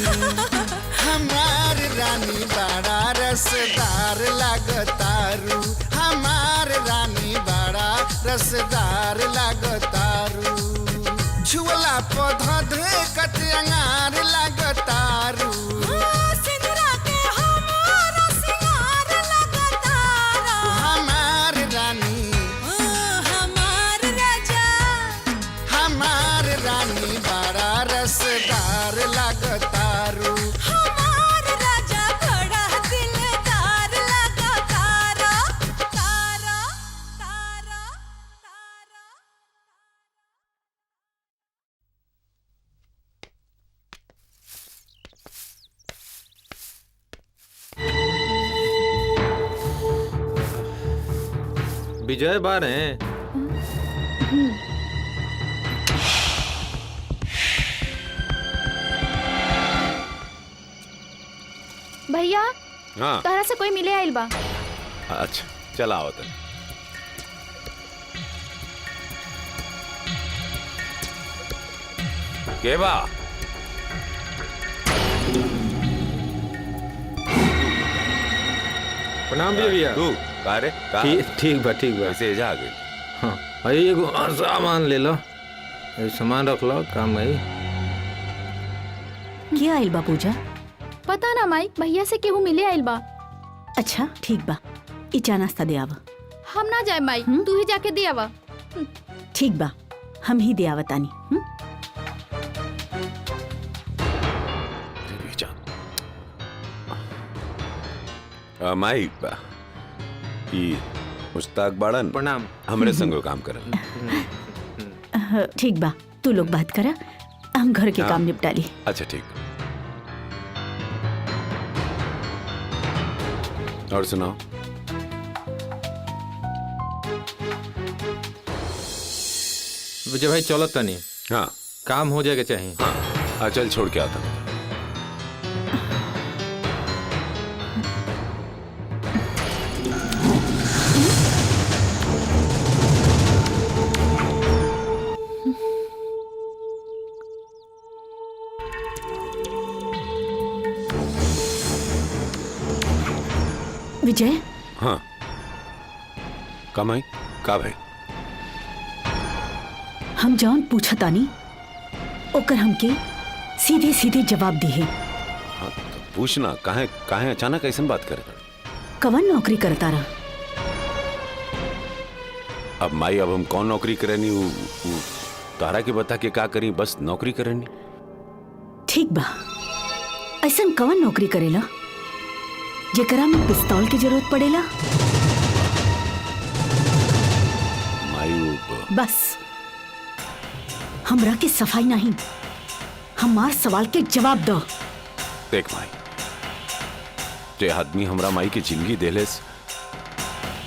हमार रानी बड़ा रसदार लगतारू। हमार रानी बड़ा रसदार लगतारू। छुअला पौधा धिकत अंगार लगतारू। सिंदूरा के हमारा सिंगार लगातारा। हमार रानी, हमार राजा, हमार रानी बड़ा रसदार लगतारू। हमार राजा बड़ा दिलदार लगातारा। तारा, तारा, विजय बार हैं। भैया, हाँ तोहरा से कोई मिले आइल बा। अच्छा चला आओ तन। के बा प्रणाम भैया। तू का रे का ठीक बा ऐसे जा गई। हाँ भाई एगो सामान ले लो, ये सामान रख लो, काम है। क्या आइल बा पूजा? पता ना माई, भैया से केहू मिले आइल बा। अच्छा ठीक बा, ई चा नाश्ता दे आवा। हम ना जाए माई, तू ही जाके दे आवा। ठीक बा, हम ही दे आवतानी। माई ई मुस्ताक बाड़न प्रणाम हमरे संग काम करल। ठीक बा, तू लोग बात करा, हम घर के काम निपटा ली। अच्छा ठीक। और सुनाओ। विजय भाई चलो तनी। हाँ काम हो जाएगा चाहिए। हाँ चल छोड़ के आता हूँ। विजय। हाँ कमाई का भाई? हम जौन पूछा तानी ओकर हमके सीधे सीधे जवाब दिए। हाँ तो पूछना काहे काहे अचानक ऐसा बात करे? कवन नौकरी करता रहा? अब माई अब हम कौन नौकरी करेनी? तारा के बता के का करी, बस नौकरी करेनी। ठीक बा, ऐसा कवन नौकरी करेला जेकरा में पिस्तौल की जरूरत पड़ेला? माई बस हमरा के सफाई नहीं, हमार सवाल के जवाब दो। देख माई, जे आदमी हमरा माई की जिंदगी देलेस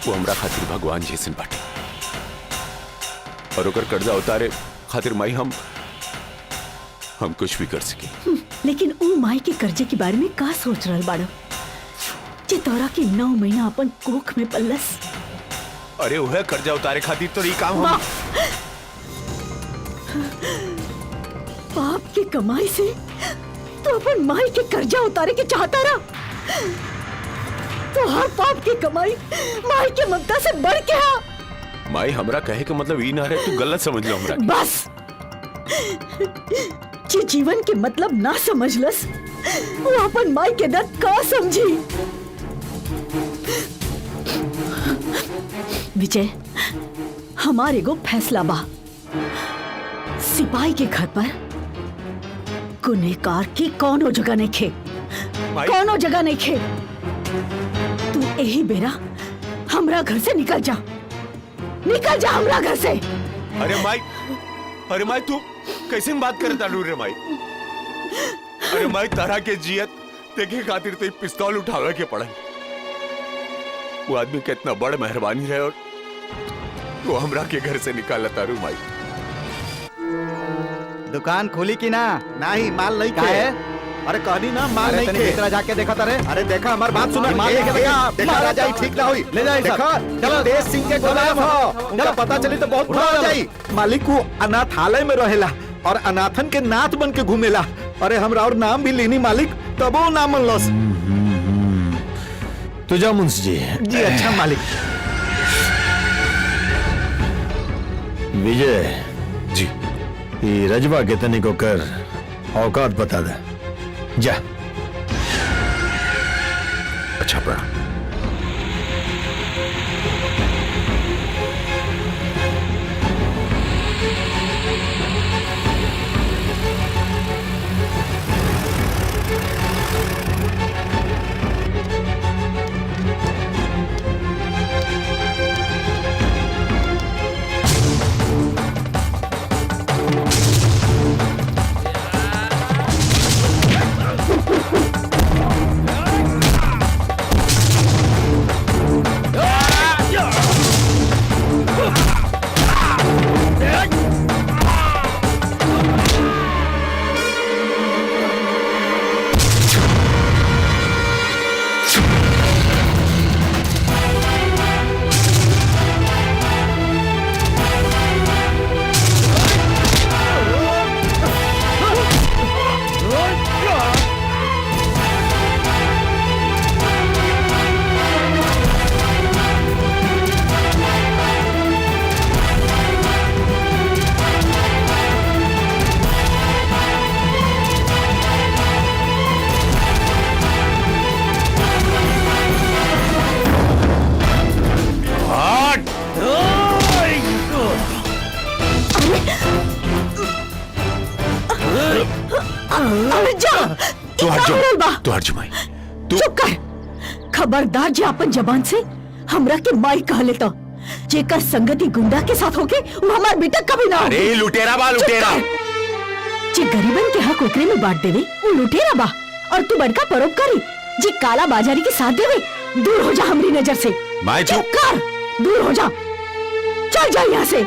वो हमरा खातिर भगवान जैसन बाटे, और ओकर कर्जा उतारे खातिर माई हम कुछ भी कर सके। लेकिन ऊ माई के कर्जे के बारे में का सोच रहल बाड़ो जे तोरा के 9 महीना अपन कोख में पल्लस? अरे वह कर्जा उतारे खातिर तो ये काम हम बाप की कमाई से तो अपन माई के कर्जा उतारे के चाहता रहा। तो हर बाप की कमाई माई के ममता से बढ़ के हा। माई हमरा कहे के मतलब ई ना रहे, तू गलत समझ लो हमरा। बस जे जीवन के मतलब ना समझलस वो अपन माई के दर्द का समझी। विजय, हमारे को फैसला बा, सिपाही के घर पर गुनहगार की कौनो जगह नहीं खे, कौनो जगह नहीं खे। तू यही बेरा हमरा घर से निकल जा, निकल जा हमरा घर से। अरे माई तू कैसे बात करे तालू रे माई? अरे माई तारा के जियत देखे खातिर तो पिस्तौल उठावे के पड़े। वो आदमी कितना बड़ मेहरबानी रहे और वो हमरा के घर से निकाला तारू माई। दुकान खोली की ना? नहीं, माल नहीं का है? अरे कहनी ना माल नहीं खे। भीतर जाके देखा तारे। अरे देखा हमार बात सुनो, माल लेके देखा राजा ठीक ना हुई। ले जाए देखा चलो देश सिंह के गुलाम हो, उनका पता चली तो बहुत बुरा हो जाई। मालिक को अनाथालय में रहेला और अनाथन के नाथ बन के घूमेला। अरे हमरा और नाम भी लेनी मालिक, तबो ना मन लस। तुझा मुंशी जी। जी अच्छा मालिक। विजय जी, ये रजवा के तनिको कर औकात बता दे जा। अच्छा प्रणाम। तू हट का जा, बोल बा? तू हट जा माई। चुप कर। खबरदार जे अपन जबान से हमरा के माई कह लेता। जेकर संगति गुंडा के साथ होके वो हमार बेटा कभी ना होगी। अरे लुटेरा बा, लुटेरा। जे गरीबन के हक ओकरे में बांट देवे वो लुटेरा बा, और तू बड़का परोपकारी जे काला बाजारी के साथ देवे। दूर हो जा हमारी नजर से। माई चुप कर, दूर हो जा, चल जा यहाँ से।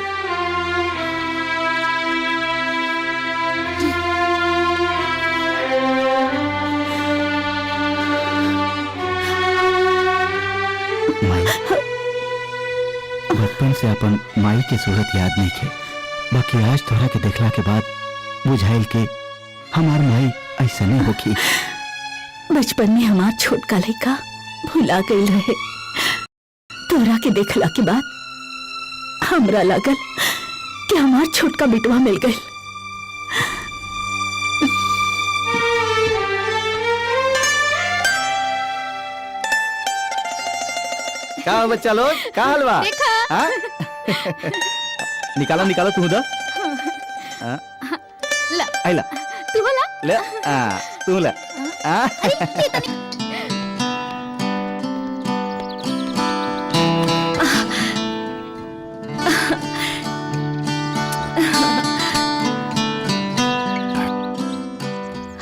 बचपन से अपन माई के सूरत याद नहीं थे, बाकी आज तोरा के देखला के बाद बुझाइल के हमार माई ऐसा नहीं होगी। बचपन में हमार छोटका लड़का भुला गई रहे। तोरा के देखला के बाद हमरा लगल कि हमार छोटका बिटवा मिल गई। का बच्चा लोग, का हलवा? हाँ? निकालो निकालो तू उधर। हाँ? ला आइला तू बोला ले तू ले।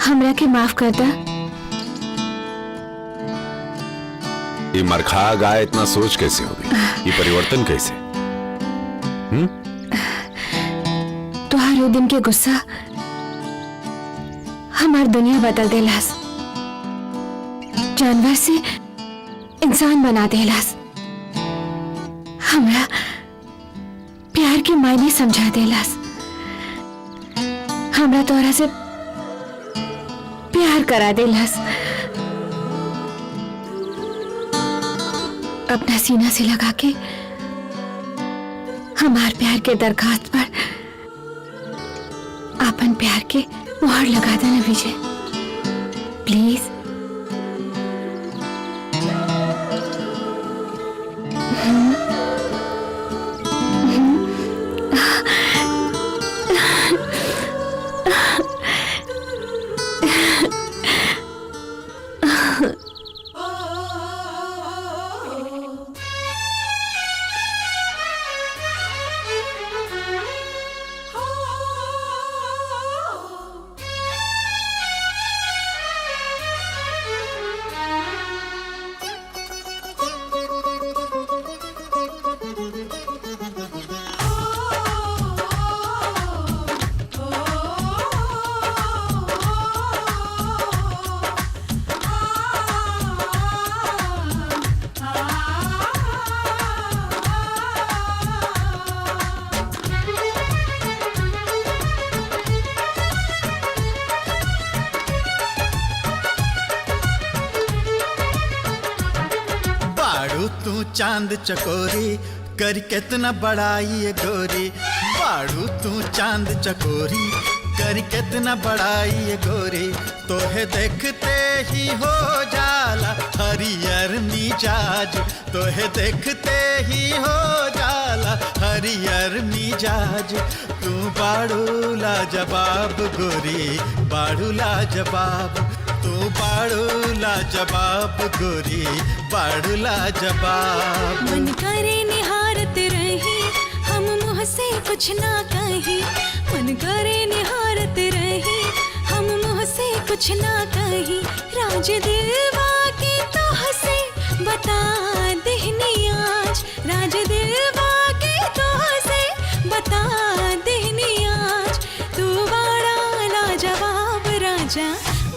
हमरा के माफ कर दा। ये मरखा गाय इतना सोच कैसे हो गई? ये परिवर्तन कैसे? तुहार वो दिन के गुस्सा हमार दुनिया बदल देलास, जानवर से इंसान बना देलास, हमरा प्यार के मायने समझा देलास, हमरा तोरा से प्यार करा देलास। अपना सीना से लगा के हमार प्यार के दरखास्त पर अपन प्यार के मोहर लगा देना विजय, प्लीज। तू चांद चकोरी कर कितना बड़ाई ये गोरी, बाड़ू तू चांद चकोरी कर कितना बड़ाई ये गोरी, तोहे देखते ही हो जाला हरियर मिजाज, तोहे देखते ही हो जाला हरियर मिजाज, तू बाड़ू लाजवाब गोरी, बाड़ू लाजवाब, तू बाड़ू लाजवाब गोरी, बाड़ू लाजवाब। मन करे निहारत रही हम मुँह से कुछ ना कही, मन करे निहारत रही हम मुँह से कुछ ना कही, राज दिलवा के तो हंसे बता देहनी आज, राज दिलवा के तो हंसे बता देहनी आज, तू बड़ा लाजवाब राजा,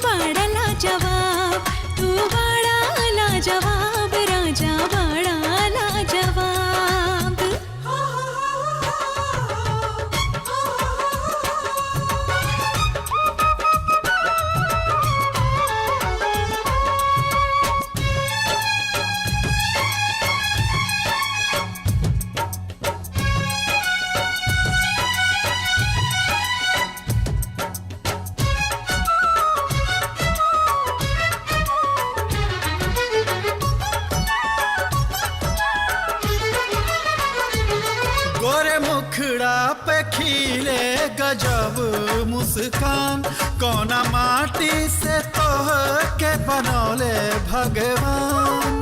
बड़ा लाजवाब, तू बड़ा लाजवाब राजा, बड़ा लाजवाब। तोरे मुखड़ा पे खिले गजब मुस्कान, कोना माटी से तोह के बनौले भगवान।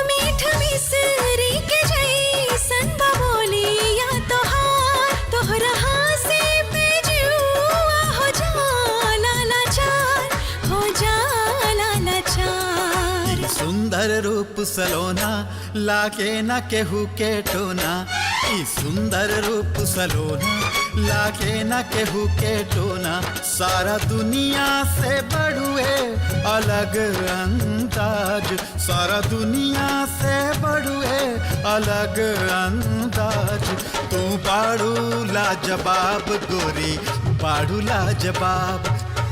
मीठ मिसरी के जैसन बबोलिया तोहार, तोहरा हंसी पे जुआ हो जाला लाचार, हो जाला लाचार। सुंदर रूप सलोना लागे न केहू के टोना, ई सुंदर रूप सलोना लागे न केहू के टोना। सारा दुनिया से बड़ुए अलग अंदाज, सारा दुनिया से बड़ुए अलग अंदाज। तू बाड़ू लाजवाब गोरी, बाड़ू लाजवाब।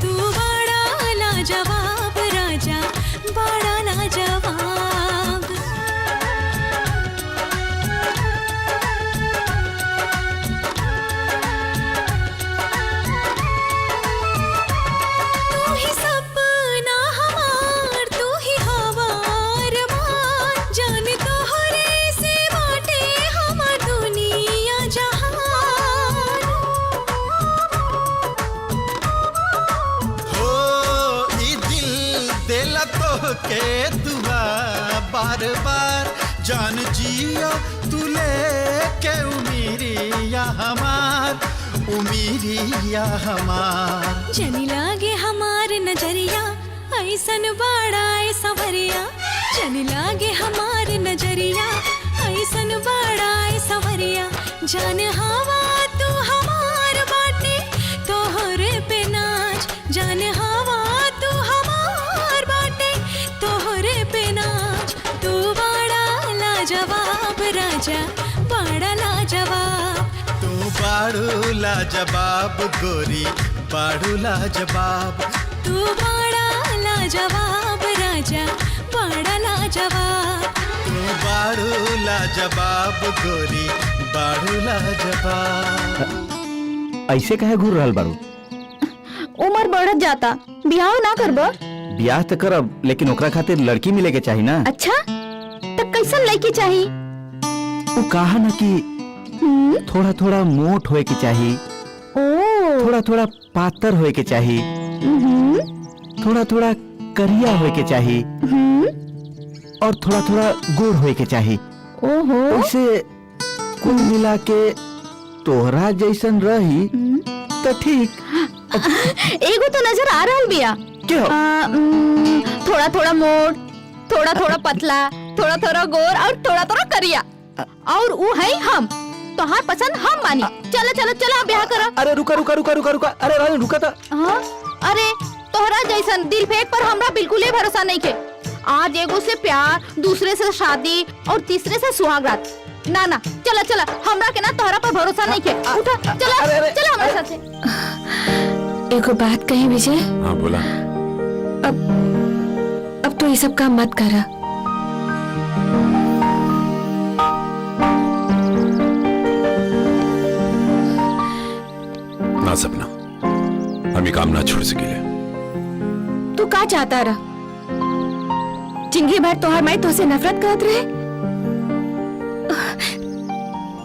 तू बड़ा लाजवाब राजा, बड़ा लाजवाब। तू ही सपना हमार, तू ही हवार मान, जाने तोहरे से बाटे हमार दुनिया जहान। हो ई दिल दिला तो के दुआ बार बार, जान जिया तू लेके उमीरिया हमार, उमीरिया हमार। जनी लागे हमार नजरिया, ऐसन बड़ा सवरिया। जनी लागे हमार नजरिया, ऐसन बड़ा सवरिया। जान हवा तू हमार बाटे, तोहरे पे नाच। जान हवा तू हमार बाटे, तोहरे पे नाच। तू बड़ा लाजवाब राजा, बड़ा लाजवाब। तू बाड़ू लाजवाब गोरी, बाड़ू लाजवाब। तू बड़ा लाजवाब राजा, बड़ा लाजवाब। तू बाड़ू लाजवाब गोरी, बाड़ू लाजवाब। ऐसे कहे घूर रहल बारू? उम्र बढ़त जाता, बियाह ना करबो? ब्याह तो करब, लेकिन ओकरा खातिर लड़की मिले के चाहिए ना। अच्छा तब कैसन लड़की चाहिए? वो कहा ना कि थोड़ा थोड़ा मोट होए के चाहिए, थोड़ा थोड़ा पातर होए के चाहिए, थोड़ा थोड़ा करिया होए के चाहिए, और थोड़ा थोड़ा गोर होए के चाहिए। ओहो। उसे कुल मिला के तोहरा जैसन रही तो ठीक। एगो तो नजर आ रहल बिया। थोड़ा थोड़ा मोट, थोड़ा थोड़ा पतला, थोड़ा थोड़ा गोर और थोड़ा थोड़ा करिया, और वो है हम। तोहार पसंद हम मानी। चलो चलो चलो ब्याह करा। अरे रुका रुका रुका रुका रुका, अरे रानी रुका था। अरे तोहरा जैसन दिल फेंक पर हमरा बिल्कुल ही भरोसा नहीं के। आज एगो से प्यार, दूसरे से शादी और तीसरे से सुहागरात। ना ना चला चला, हमरा के ना तोहरा पर भरोसा नहीं के। उठा चला चला हमारे साथ से। एगो बात कही विजय। हाँ बोला। अब तो ये सब काम मत करा। ना सपना, हम ये काम ना छोड़ सकेले। तू का चाहता रहा? जिंदगी भर तोहर माई तुझसे नफरत करत रहे।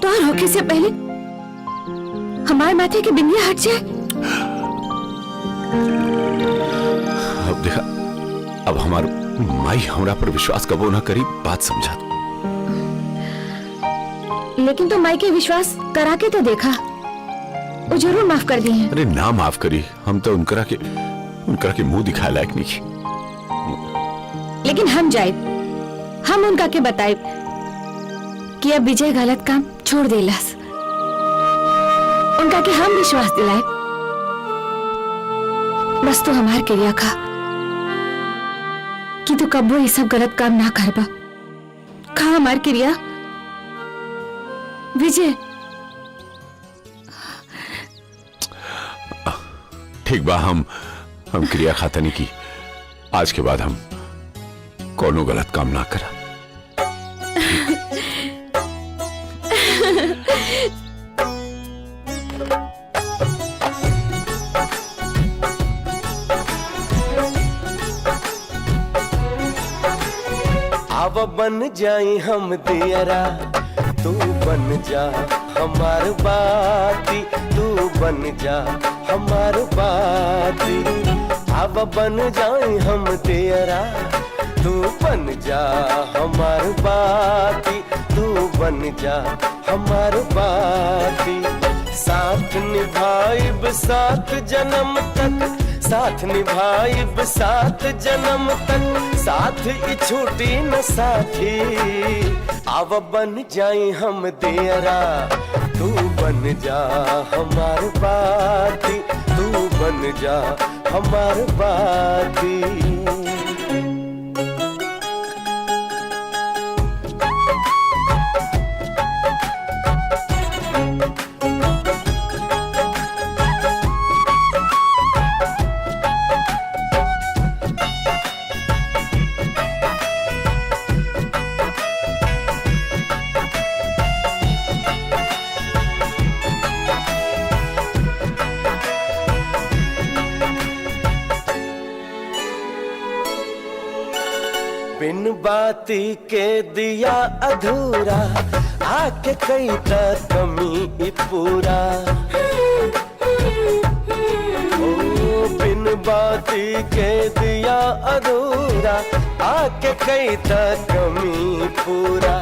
तोहर होके से पहले हमारे माथे की बिंदिया हट जाए। अब देखा, अब हमार माई हमरा पर विश्वास कबो ना करी, बात समझा दो। लेकिन तो माई के विश्वास करा के तो देखा, वो जरूर माफ कर दी है। अरे ना माफ करी, हम तो उनकरा के मुंह दिखाए लायक नहीं। लेकिन हम जाए, हम उनका के बताए कि अब विजय गलत काम छोड़ देलस। उनका के हम विश्वास दिलाए। बस तो हमार क्रिया खा कि तू कब्बो ये सब गलत काम ना करबा। खा हमार क्रिया विजय। ठीक बा, हम क्रिया खाता नहीं की। आज के बाद हम कोनो गलत काम ना करा। अब बन जाई हम दियरा तू बन जा हमार बाती तू बन जा हमार बाती अब बन जाई हम दियरा तू बन जा हमार बाती तू बन जा हमार बाती साथ निभाइब साथ जन्म तक साथ निभाइब साथ जन्म तक साथ ही छूटी न साथी अब बन जाई हम दियरा तू बन जा हमार बाती तू बन जा हमार बाती बिन बाती के दिया अधूरा आके कई ता कमी पूरा ओ बिन बाती के दिया अधूरा आके कई ता कमी पूरा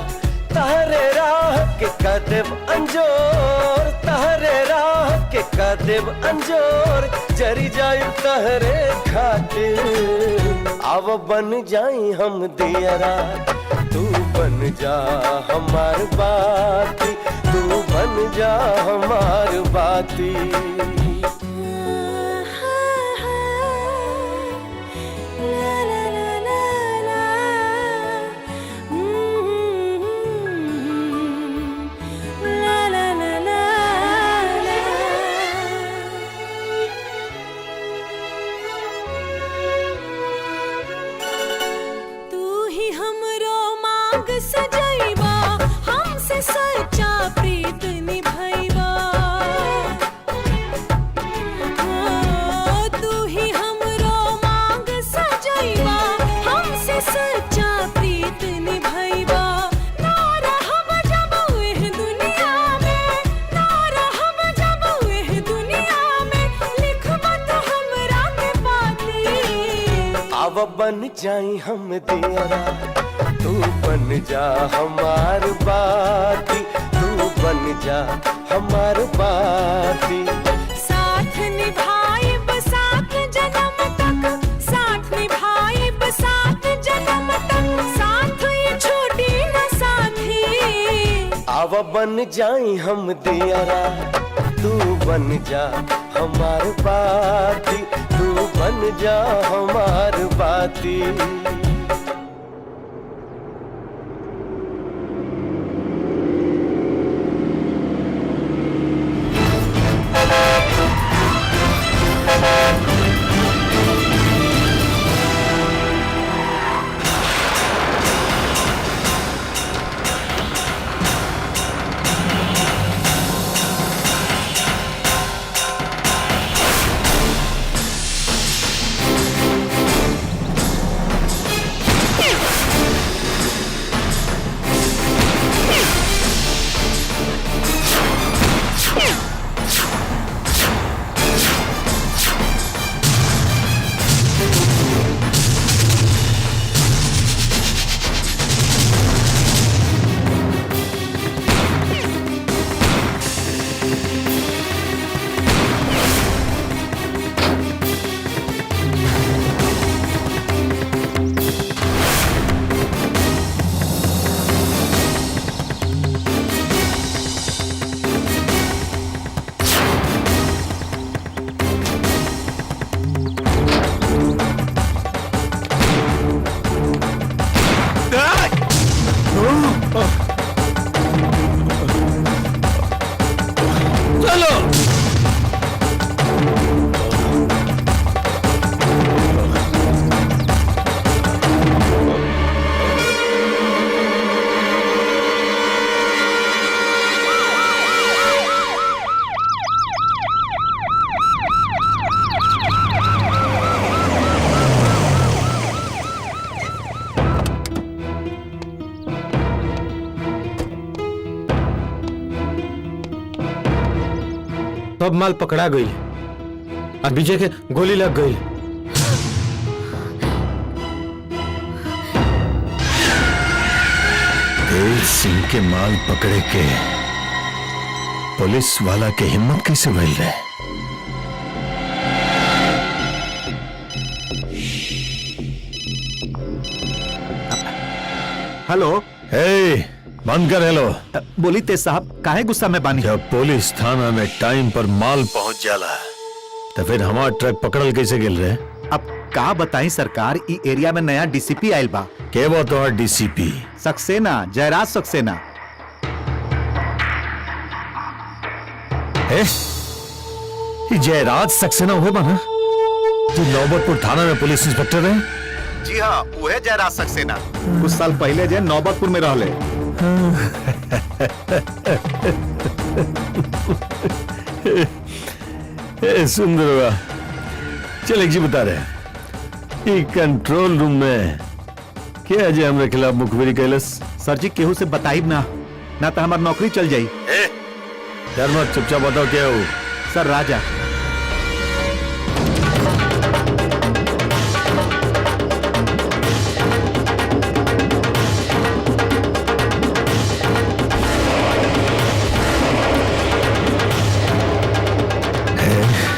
तहरे राह के कदम अंजोर तहरे राह के कदम अंजोर जरी जाए तहरे खातिर अब बन जाई हम दियरा तू बन जा हमार बाती तू बन जा हमार बाती सजैबा हमसे सच्चा प्रीत निभैबा तू ही हमरो मांग सजैबा हमसे सच्चा प्रीत निभैबा ना रहब जब एह दुनिया में ना रहब जब एह दुनिया में लिखबा तो हमरा के पाती अब बन जाई हम दियरा तू बन जा हमार बाती तू बन जा हमार बाती साथ निभाइब साथ जन्म तक साथ निभाइब साथ जन्म तक साथ ये छोटी न साथी अब बन जाई हम दियरा तू बन जा हमार बाती तू बन जा हमार बाती तब माल पकड़ा गई और विजय के गोली लग गई। तेज सिंह के माल पकड़े के पुलिस वाला के हिम्मत कैसे मिल रहे? हेलो। हे, बंद कर। हेलो बोली तेज साहब, काहे गुस्सा में बानी? जब पुलिस थाना में टाइम पर माल पहुंच जाला तो फिर हमारा ट्रक पकड़ल कैसे गिल रहे? अब का बताई सरकार, ई एरिया में नया डीसीपी आयल बा। के वो तो डीसीपी सक्सेना, जयराज सक्सेना। जयराज सक्सेना हुए बना जो नौबतपुर थाना में पुलिस इंस्पेक्टर है? जी हाँ, वो है जयराज सक्सेना। कुछ साल पहले जय नौबतपुर में रहले। सुंदर हुआ। चल एक जी बता रहे, कंट्रोल रूम में क्या अजय हमारे खिलाफ मुखबिरी कैलस? सर जी केहू से बताइब ना तो हमारी नौकरी चल जाई। डर मत, चुपचाप बताओ क्या हो? सर राजा।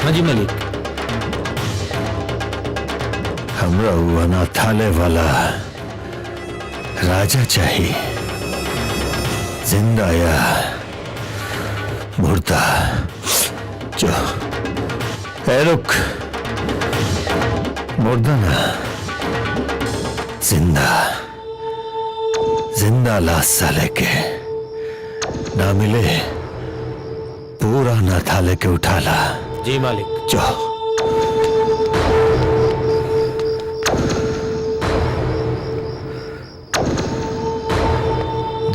हाँ जी मालिक। हमरा वो अनाथालय वाला राजा चाहिए, जिंदा या मुर्दा। जो रुक, मुर्दा ना, जिंदा जिंदा लाश साले के ना मिले, पूरा अनाथालय के उठा ला। जी मालिक। जो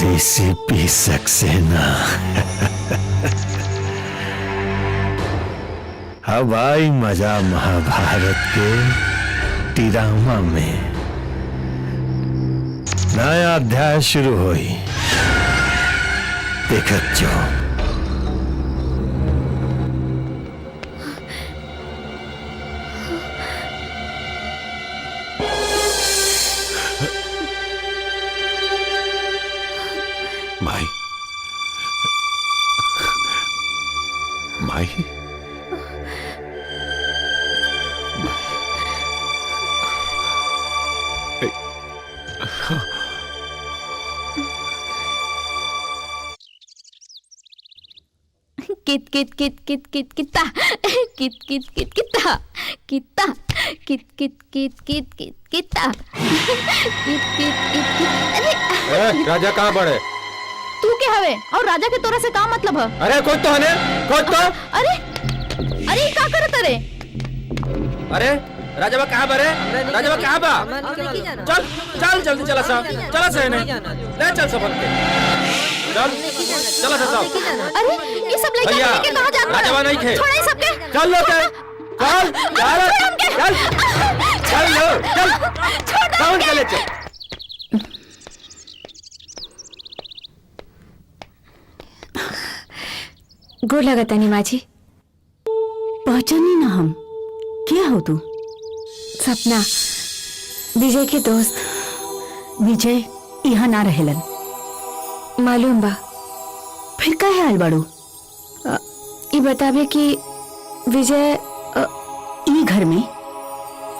डीसीपी सक्सेना। अब आई मजा महाभारत के ड्रामा में। नया अध्याय शुरू हुई, देखत जो। माई, माई, कित कित कित कित कित किता कित कित कित किता किता कित कित कित कित कित किता कित कित कित कित। अरे राजा कहाँ बड़े? तू क्या हवे और राजा के तोरा से का मतलब है? अरे कोई तो हने, कोई तो। अरे अरे का करत रे? अरे राजाबा कहाँ बा रे? राजाबा कहाँ बा? चल चल जल्दी चला सा, चला सा ने ले चल सब के चल, चला सा सब। अरे ये सब लेके के कहां जात? राजाबा नहीं खे, छोड़ा सबके। चल लो के चल चल चल लो चल, कौन चले चल। गोर लगता नहीं माँ जी। पहचानी ना हम, क्या हो तू? सपना, विजय के दोस्त। विजय यहाँ ना रहेलन। मालूम बा। फिर का है बाड़ू? ये बतावे कि विजय ई घर में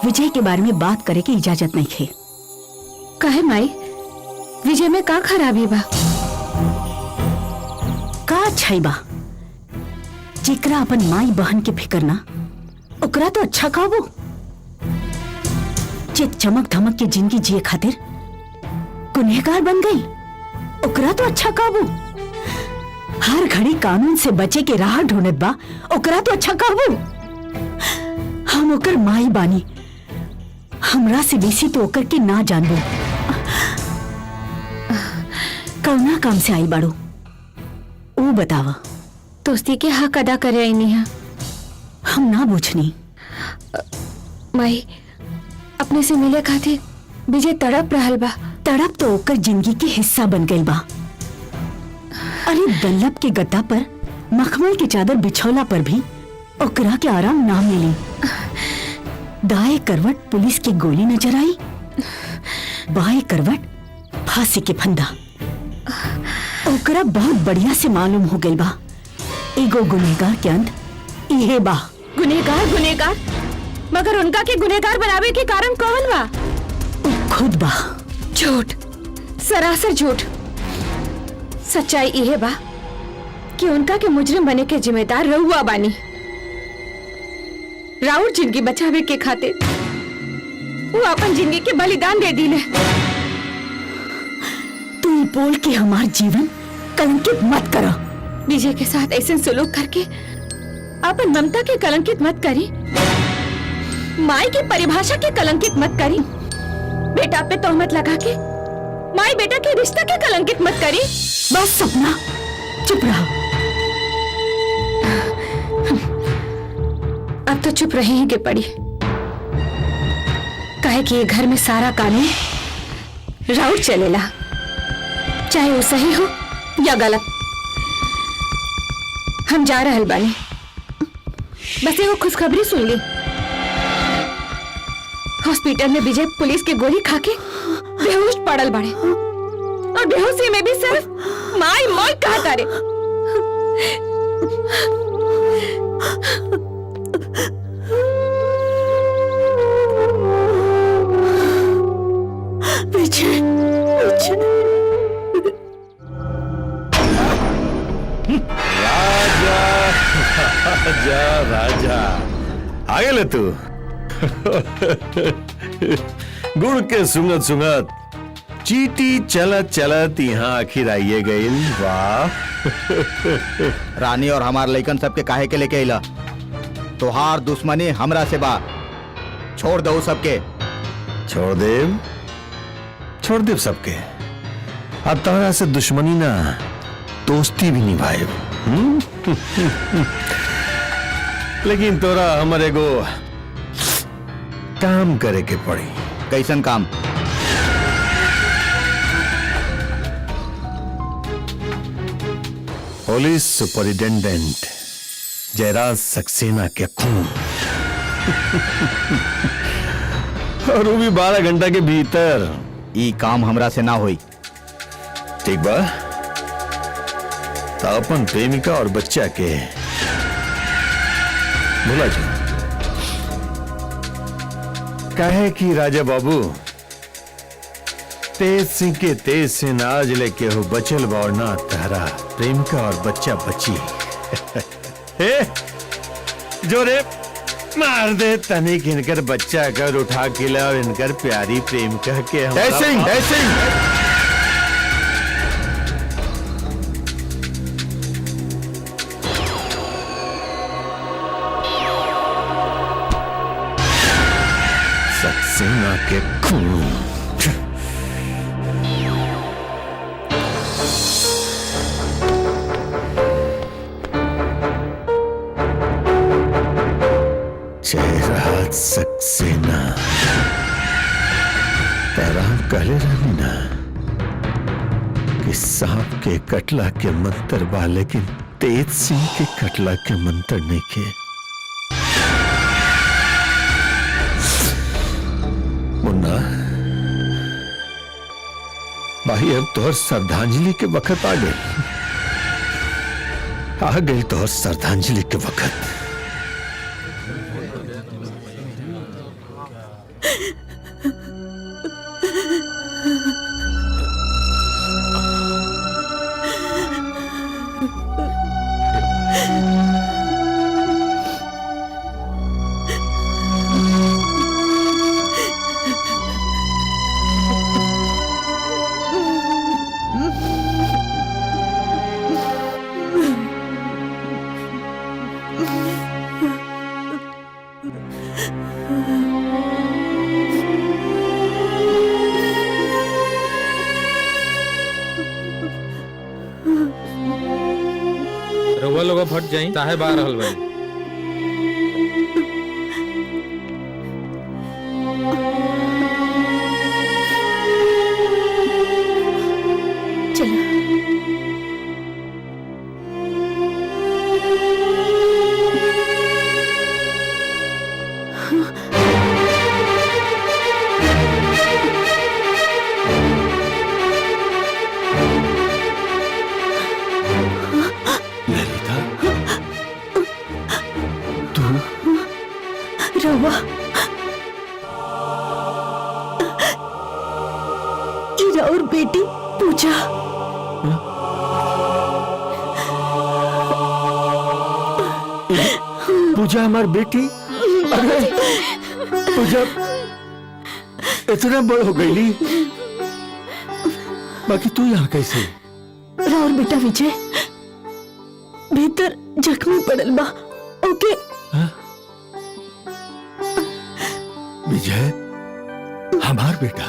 विजय के बारे में बात करे की इजाजत नहीं खे। काहे माई? विजय में का खराबी बा? का अच्छाई बा? जेकरा अपन माई बहन के फिकर ना, ओकरा तो अच्छा कहबो। जे चमक धमक के जिंदगी जिए खातिर गुनहगार बन गई, ओकरा तो अच्छा कहबो। हर घड़ी कानून से बचे के राह ढूंढत बा, ओकरा तो अच्छा कहबो। हम ओकर माई बानी, हमरा से बेसी तो ओकर के ना जानबो। कौना काम से आई बाड़ू वो बतावा। दोस्ती के हक अदा करे आई नहीं है। हम ना पूछनी। माई, अपने से मिले खातिर विजय तड़प रहल बा। तड़प तो ओकर जिंदगी के हिस्सा बन गई बा। अरे दल्लभ के गद्दा पर मखमल की चादर बिछौला पर भी ओकरा के आराम ना मिली। दाएं करवट पुलिस की गोली नजर आई, बाएं करवट फांसी के फंदा। ओकरा बहुत बढ़िया से मालूम हो गई बा एगो गुनहगार के अंत इहे बा। गुनहगार मगर उनका के गुनहगार बनावे के कारण कौन बा? खुद बा। झूठ, सरासर झूठ। सच्चाई इहे बा कि उनका के मुजरिम बने के जिम्मेदार रहुआ बानी। राउर जिंदगी बचावे के खातिर वो अपन जिंदगी के बलिदान दे दिले। तू बोल के हमार जीवन कलंकित मत करो। विजय के साथ ऐसे सलूक करके अपन ममता के कलंकित मत करी, माई की परिभाषा के कलंकित मत करी, बेटा पे तोहमत लगा के माई बेटा के रिश्ता के कलंकित मत करी। बस सपना, चुप रहो। अब तो चुप रहे ही के पड़ी, काहे कि ये घर में सारा कानून राउर चलेला, चाहे वो सही हो या गलत। हम जा रहल बानी, बस एगो खुशखबरी सुन ली। हॉस्पिटल में विजय पुलिस के गोली खा के बेहोश पड़ल बाड़े, और बेहोशी में भी सिर्फ माई माई कहता रे। राजा राजा आ गए तू। गुड़ के सुंगत सुंगत चीटी चलत चलत यहाँ आखिर आइए गई। वाह रानी और हमार लइकन सबके काहे के लेके अइला? तोहार दुश्मनी हमरा से बा, छोड़ दो सबके। छोड़ देव सबके। अब तोहरा से दुश्मनी ना दोस्ती भी निभाए। लेकिन तोरा हमारे को काम करे के पड़ी। कैसन काम? पुलिस सुपरिटेंडेंट जयराज सक्सेना के खून और वो भी 12 घंटा के भीतर। ई काम हमरा से ना होई। ठीक बा, तो अपन प्रेमिका और बच्चा के भुला जाओ। कहे कि राजा बाबू तेज सिंह के तेज से नाज लेके हो बचल बा और ना तहरा प्रेमिका और बच्चा बची। हे जो रे मार दे तनिक इनकर बच्चा कर उठा के ला और इनकर प्यारी प्रेमिका के सक्सेना के खून। जयराज सक्सेना तैराम कहले रही ना कि सांप के कटला के मंत्र बा, लेकिन तेज सिंह के कटला के मंत्र नहीं के। मुन्ना भाई, अब तोहर श्रद्धांजलि के वक्त आ गई तोहर श्रद्धांजलि के वक्त। रउआ लोग फट जाई, साहेब आ रहल बानी। और बेटी पूजा। पूजा हमार बेटी? अरे पूजा इतना बड़ हो गई, बाकी तू यहाँ कैसे? और बेटा विजय भीतर जख्मी पड़ल बा। ओके विजय हमार बेटा?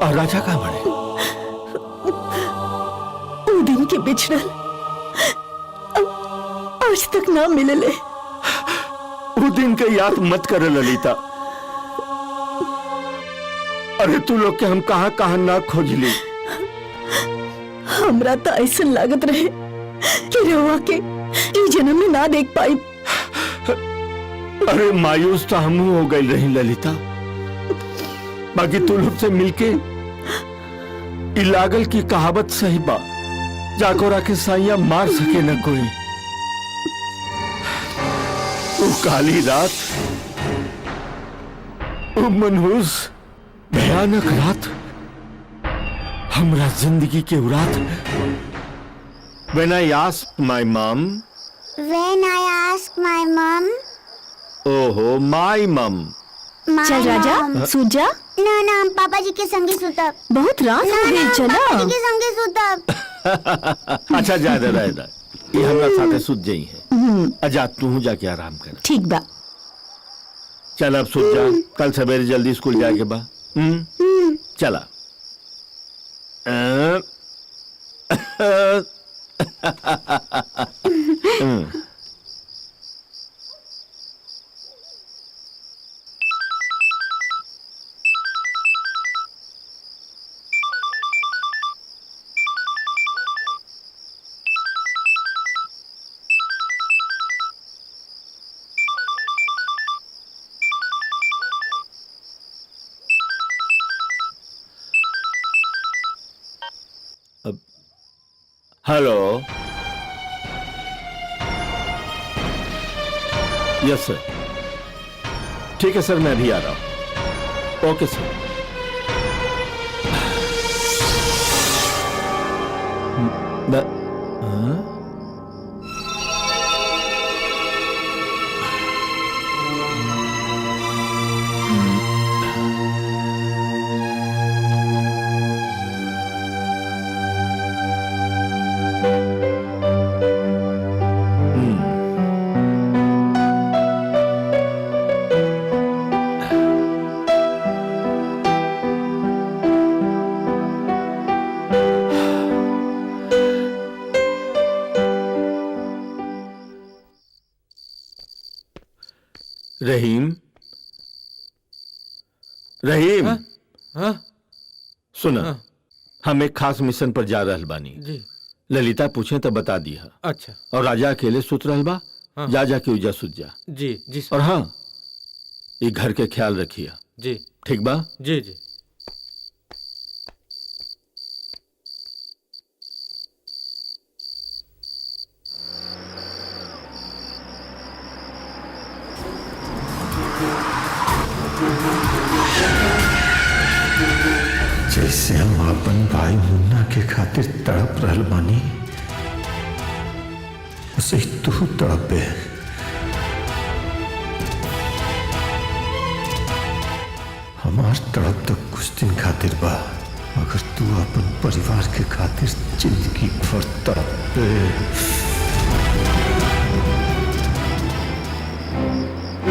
और राजा कहाँ बने? वो दिन के बिछड़ल आज तक ना मिलले। वो दिन के याद मत कर ललिता। अरे तू लोग के हम कहां कहां ना खोज ली। हमरा तो ऐसा लागत रहे कि रवा के ई जन्म में ना देख पाई। अरे मायूस तो हम हो गई रही ललिता, बाकी तू लोग से मिलके ई लागल की कहावत सही बा, जाकोरा के साइया मार सके न कोई। वो काली रात, वो मनहूस भयानक रात हमरा जिंदगी के रात। When I asked my mom, When I ask my mom, ओहो माई मम। my चल राजा mom, सूझ जा। ना ना हम पापा जी के संगे सुतब। बहुत रात हो गई, चलो। पापा जी के संगे सुतब। अच्छा जा दे रहा है, ये हमरा साथे सुत जाई है। आजा तू जाके आराम कर। ठीक बा। चल अब सुत जा, कल सवेरे जल्दी स्कूल जाके बा। चला। हेलो, यस सर। ठीक है सर, मैं अभी आ रहा हूं। ओके सर। रहीम, रहीम। हाँ? सुना, हाँ। हम एक खास मिशन पर जा रहल बानी। जी। ललिता पूछे तो बता दिया। अच्छा। और राजा अकेले सुत रहल बा। हाँ। जा जाके उजा सुत जा। जी जी सर। और हाँ, ये घर के ख्याल रखिया। जी। ठीक बा? जी जी। जैसे हम अपन भाई मुन्ना के खातिर तड़प रहल बानी, उसे तू तड़पे। हमार तड़प तो कुछ दिन खातिर बा, मगर तू अपन परिवार के खातिर जिंदगी भर तड़पे।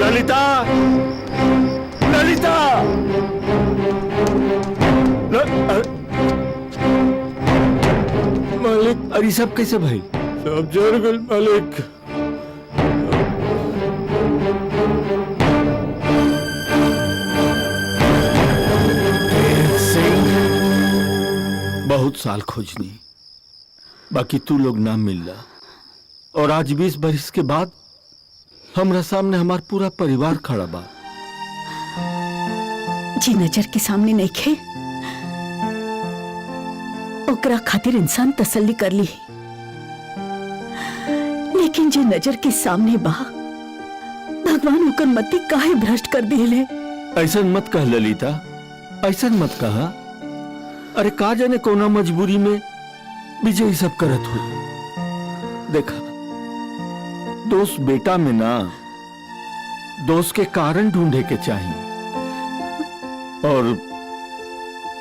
ललिता, ललिता। मालिक, अरे सब कैसे भाई? सब जर गल मालिक। बहुत साल खोजनी, बाकी तू लोग ना मिलला। और आज 20 बरस के बाद हमरा सामने हमार पूरा परिवार खड़ा बा। जी नजर के सामने नहीं खे, ओकरा खातिर इंसान तसल्ली कर ली, लेकिन जे नजर के सामने बा भगवान ओकर मति काहे भ्रष्ट कर दिले। ऐसा मत कह ललिता, ऐसा मत कहा। अरे का जाने कोना मजबूरी में विजय सब करत हुई। देखा दोस्त बेटा में ना, दोस्त के कारण ढूंढे के चाहिए। और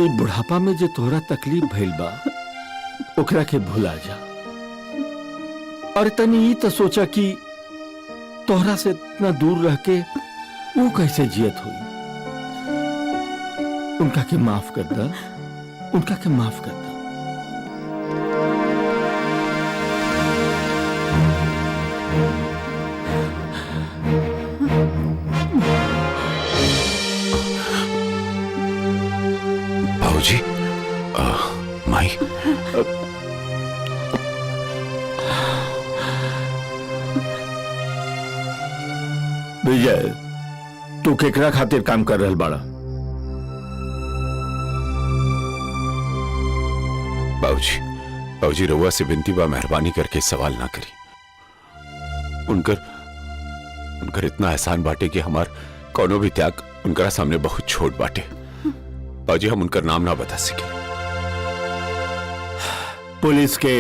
ई बुढ़ापा में जो तोहरा तकलीफ भइल बा ओकरा के भुला जा। और तनी ई तो सोचा कि तोहरा से इतना दूर रह के वो कैसे जियत हुई। उनका के माफ कर दा, उनका के माफ कर दा। बाबूजी, माई, विजय, तू केकरा खातिर काम कर रहल बाड़ा? बाबूजी रउआ से विनती बा, मेहरबानी करके सवाल ना करी। उनकर इतना एहसान बाटे कि हमार कोनो भी त्याग उनकरा सामने बहुत छोट बाटे। बाबूजी हम उनका नाम ना बता सके। पुलिस के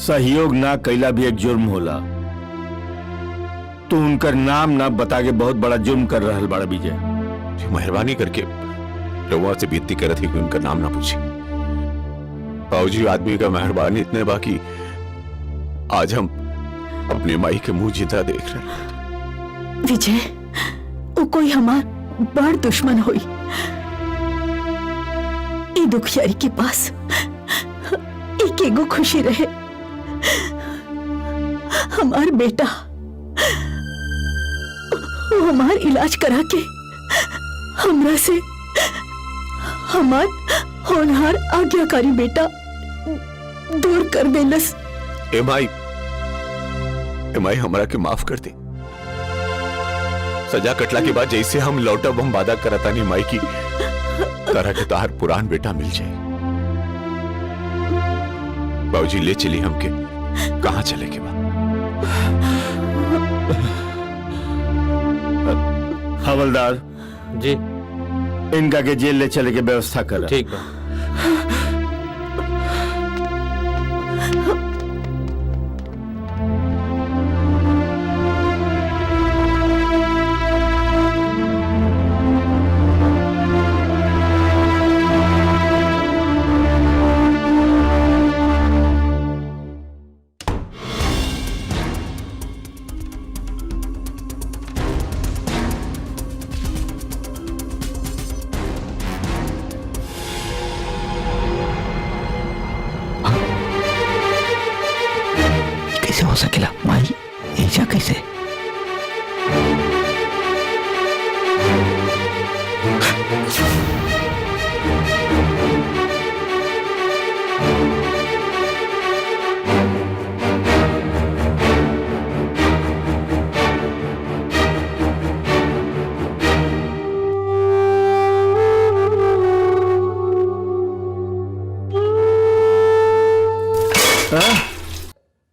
सहयोग ना कैला भी एक जुर्म होला। तू उनका नाम ना बता के बहुत बड़ा जुर्म कर रहल बड़ा विजय। मेहरबानी करके रउआ से विनती करत ही कि उनका नाम ना पूछी। बाबूजी आदमी का मेहरबानी इतने बाकी आज हम अपने माई के मुंह जिंदा देख रहे हैं। विजय, वो कोई हमार बड़ दुश्मन हुई। ई दुखियारी के पास एक एगो खुशी रहे, हमार बेटा। वो हमार इलाज करा के हमरा से हमार होनहार आज्ञाकारी बेटा दूर कर देलस। ए माई हमरा के माफ कर दे। सजा कटला के बाद जैसे हम लौटब हम वादा करता नहीं माई की तरह के तार पुरान बेटा मिल जाए। बाबूजी ले चली हमके, कहां चले के बाद? हवलदार जी, इनका के जेल ले चले के व्यवस्था कर। ठीक बा। कैसे हो सकेला माई, ऐसा कैसे?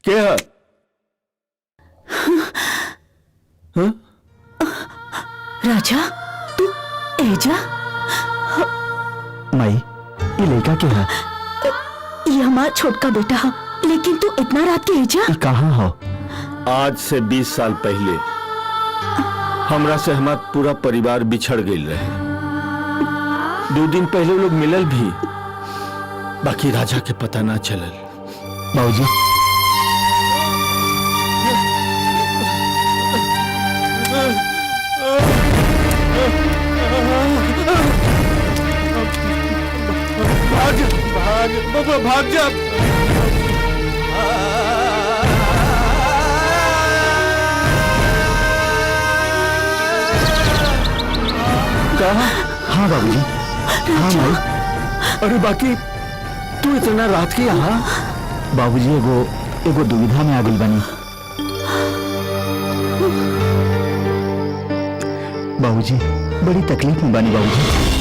क्या है? राजा, तू एजा? माई, ये लड़का क्या है? ये हमारा छोटका बेटा है, लेकिन तू इतना रात के एजा? ये कहाँ हो? आज से 20 साल पहले हमरा से हमारा पूरा परिवार बिछड़ गई रहे। 2 दिन पहले लोग मिलल भी, बाकी राजा के पता ना चलल। बाबूजी, भाग जा। कहा? हाँ बाबूजी, हाँ माई। अरे बाकी तू इतना रात के यहाँ? बाबूजी एगो दुविधा में आगुल बनी। बाबूजी बड़ी तकलीफ में बनी। बाबूजी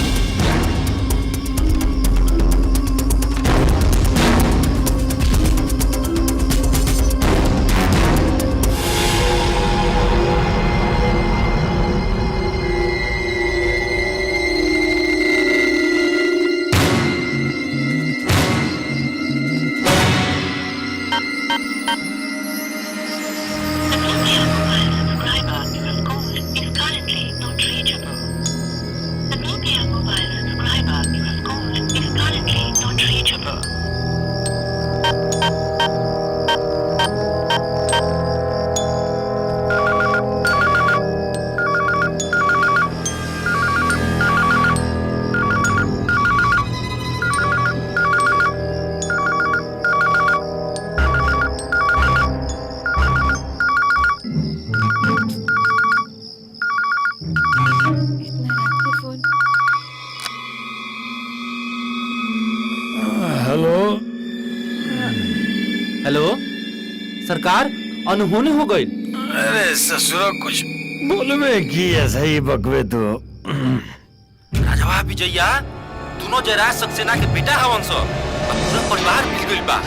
सरकार अनहोनी हो गई। अरे ससुरा कुछ बोलबे की ऐसा ही बकवे तो। राजवा विजया दोनों जयराज सक्सेना के बेटा हवन सो, अब पूरा परिवार मिल गइल बा।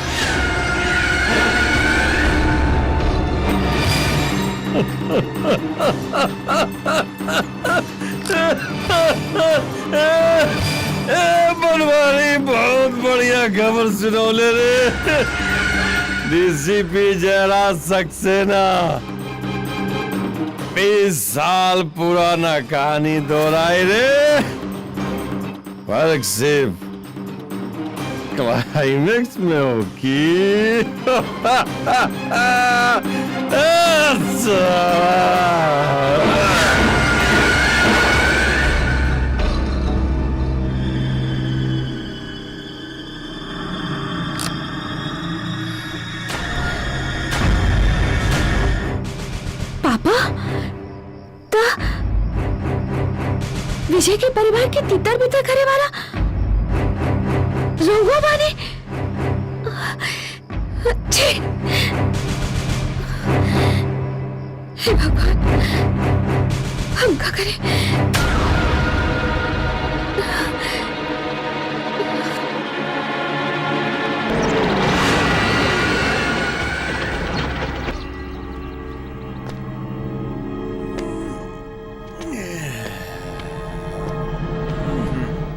बनवारी बहुत बढ़िया खबर सुनौले रे। डीसीपी जयराज सक्सेना 20 साल पुराना कहानी दोहराई रे। फर्क सिर्फ क्लाइमेक्स में हो कि पापा ता विजय के परिवार के तितर बितर करे वाला रोगो बाने। छी! हे भगवान, हम क्या करें?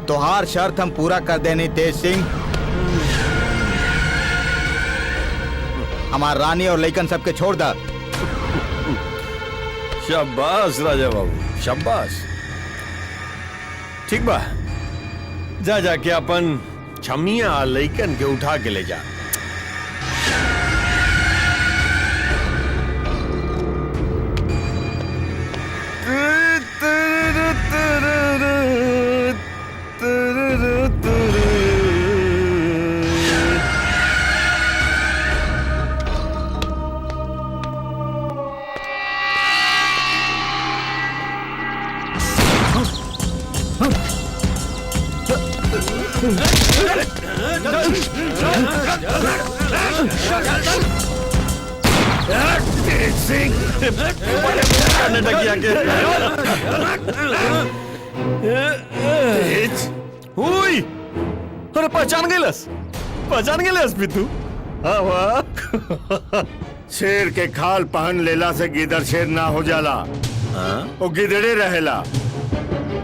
तोहार शर्त हम पूरा कर देनी तेज सिंह। हमार रानी और लइकन सबके छोड़ दा। शाबाश राजा बाबू, शाबाश। ठीक बा, जा जाके अपन छमिया लइकन के उठा के ले जा। अरे पहचान गेलस भी तू? शेर के खाल पहन लेला से गिदड़ शेर ना हो जाला। वो गिदड़े रहेला।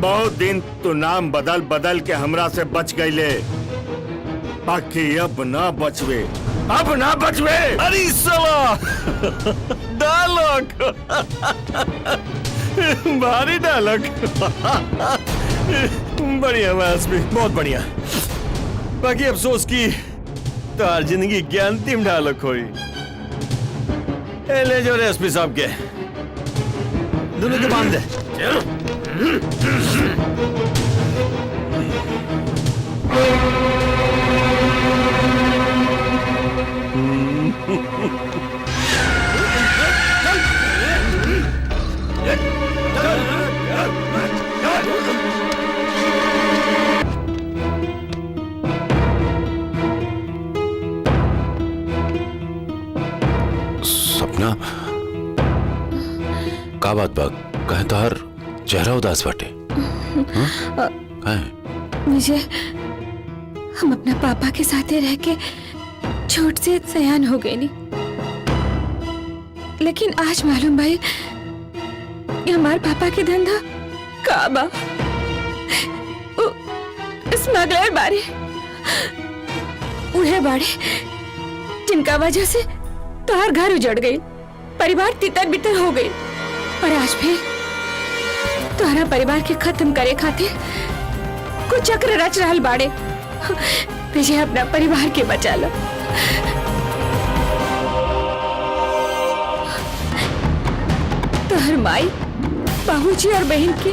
बहुत दिन तो नाम बदल बदल के हमरा से बच गईले, बाकी अब ना बचवे, अब ना बचवे। अरे साला डायलॉग, भारी डायलॉग। बढ़िया भी, बहुत बढ़िया। बाकी अफसोस की तार जिंदगी के अंतिम डायलॉग हुई। ले जो रे एसपी साहब के दोनों के बांध दे। सपना का बात बा, कहे तार चेहरा उदास बाटे। विजय, हम अपना पापा के साथ रह के छोट से सयान हो गए नी, लेकिन आज मालूम भाई कि हमारे पापा के धंधा काबा स्मगलर बारे उड़े बाड़े, जिनका वजह से तोहर घर उजड़ गई, परिवार तितर बितर हो गई, और आज फिर तोहरा परिवार के खत्म करे खातिर कुछ चक्र रच रहल बाड़े। विजय, अपना परिवार के बचा लो। तोहर माई, बाबूजी और बहन के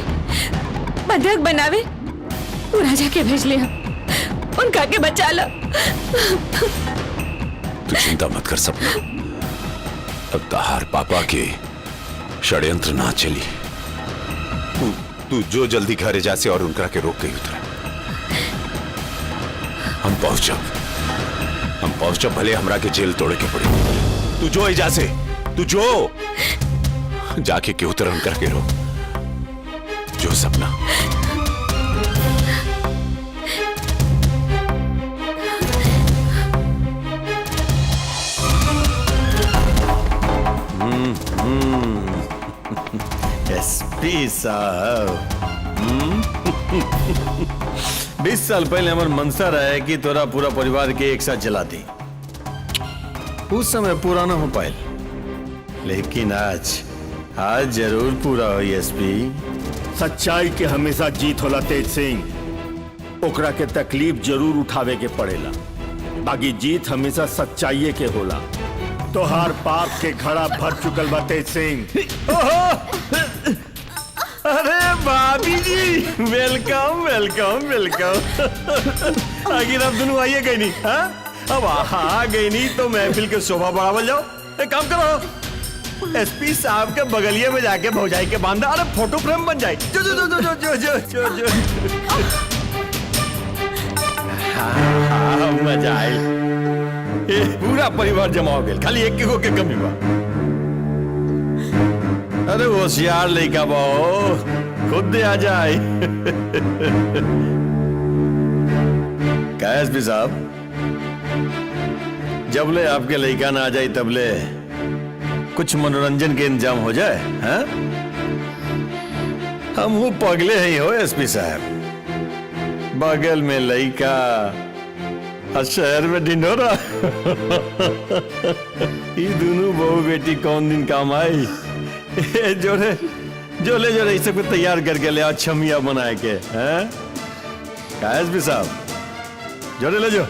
बंधक बनावे वो राजा के भेज ले, उनका के बचा लो। तू चिंता मत कर सपना, अब तहार पापा के षड्यंत्र ना चली। तू जो जल्दी घरे जासे और उनका के रोक गई उतरे। हम पहुंचब भले हमरा के जेल तोड़े के पड़े। तू जो एजा से, तू जो जाके क्यों तरन करके रो, जो सपना। एसपी साहब, 20 साल पहले हमार मनसा रहे कि तोरा पूरा परिवार के एक साथ जला दी। उस समय पूरा ना हो पाए, लेकिन आज जरूर पूरा हो। एसपी, सच्चाई के हमेशा जीत होला तेज सिंह। ओकरा के तकलीफ जरूर उठावे के पड़ेला, बाकी जीत हमेशा सच्चाई के होला। तोहार पाप के घड़ा भर चुकल बा तेज सिंह। अरे भाभी जी, वेलकम वेलकम वेलकम। आखिर अब दोनों आइए गई नहीं, हाँ? अब आ गई नहीं तो महफिल के शोभा बढ़ावल जाओ। एक काम करो, एसपी साहब के बगलिए में जाके भौजाई के बांधा, अरे फोटो फ्रेम बन जाए। जो जो जो जो जो जो जो जो हाँ, मजा आए। पूरा परिवार जमा हो गया, खाली एक के कमी बा। अरे होशियार लड़का बाओ, खुद दे आ जाए। क्या एसपी साहब, जबले आपके लड़का ना आ जाए तबले कुछ मनोरंजन के इंतजाम हो जाए, हैं? हम वो पगले ही हो एसपी साहब, बगल में लड़का और शहर में ढिंढोरा। ये दोनों बहू बेटी कौन दिन काम आई? जोड़े जोले जोड़े इसे कुछ तैयार करके ले आओ, छमिया बनाए के, हैं? कायस भी साहब, जोड़े ले जो।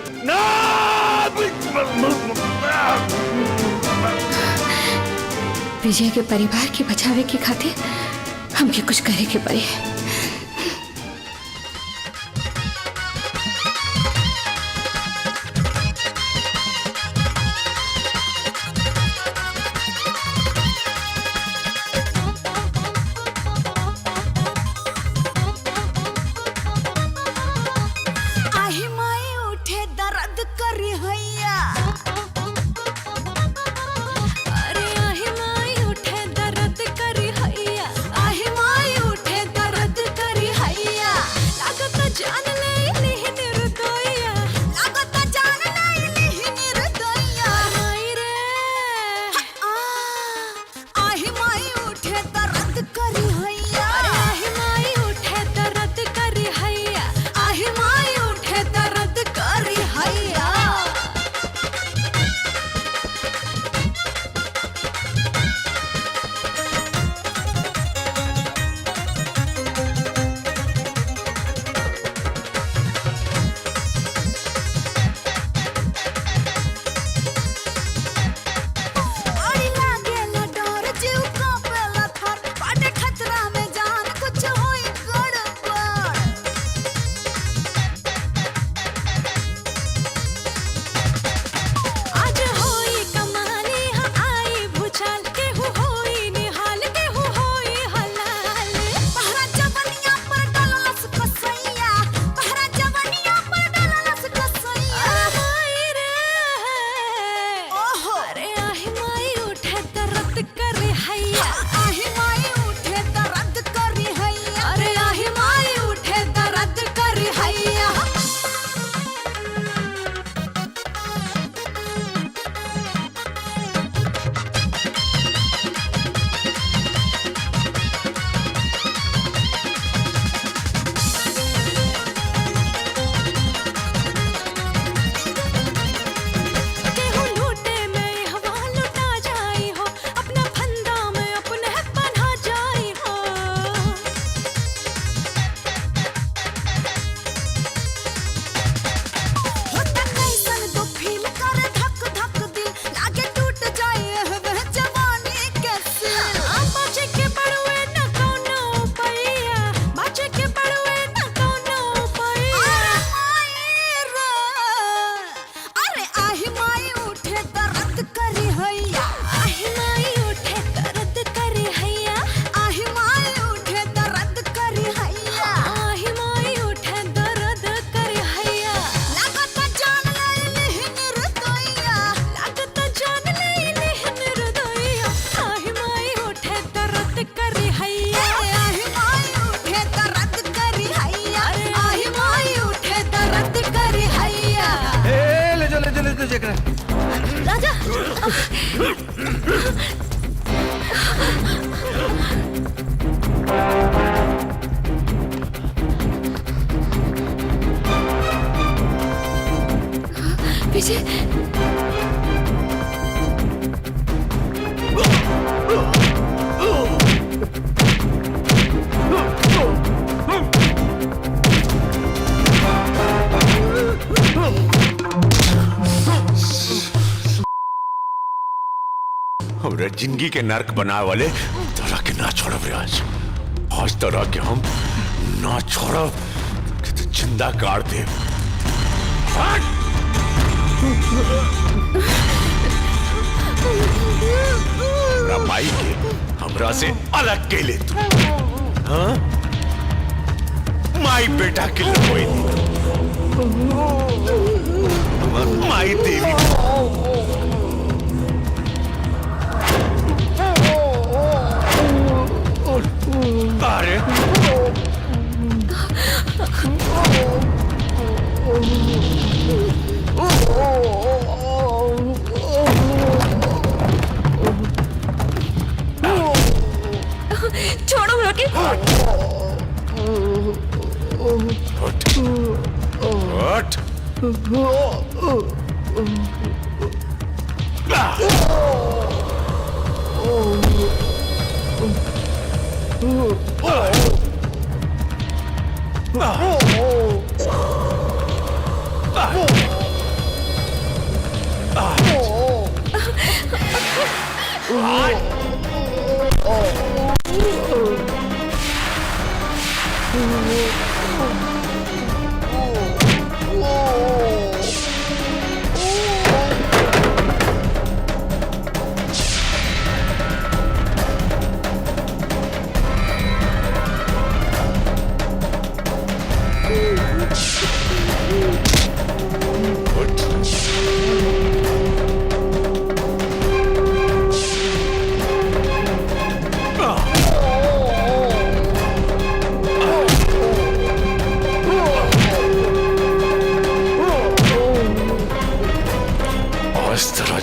विजय के परिवार के बचावे के खातिर हमके कुछ करे के पड़े। अरे आही माई उठे दर्द करी हैया, आही माई उठे दर्द मुझे हमरे जिंदगी के नर्क बनाए वाले तरह के ना छोड़ब रे आज तरह के हम ना छोड़ब कि तो जिंदा गाड़ दे। हमरा माई के हमरा से अलग के ले तू, हाँ? माई बेटा के लड़ोई माई देवी अरे छोड़ो रॉकी।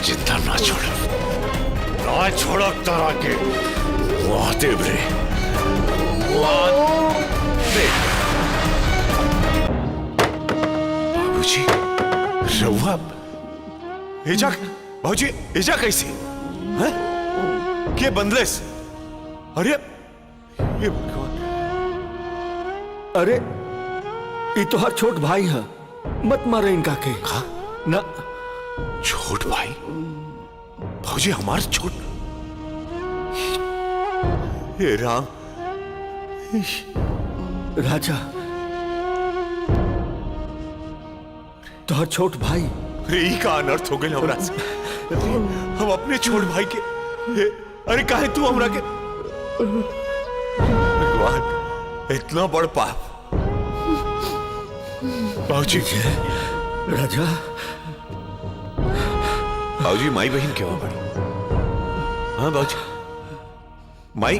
जिंदा ना छोड़ो तारा के महादेव रे बाबूजी रहुआ एजा बाबूजी एजा कैसे हैं? के बंदलेस? अरे ये अरे ये तो हर छोट भाई है, मत मारे इनका के। हाँ? ना छोट भाई भौजी हमार छोट हे राम राजा तो हर छोट भाई रे का अनर्थ हो गए हमरा से। हम अपने छोट भाई के अरे काहे तू हमरा के भगवान इतना बड़ पाप बाबूजी राजा बाबूजी माई बहन क्यों बड़ी? हाँ बाबूजी माई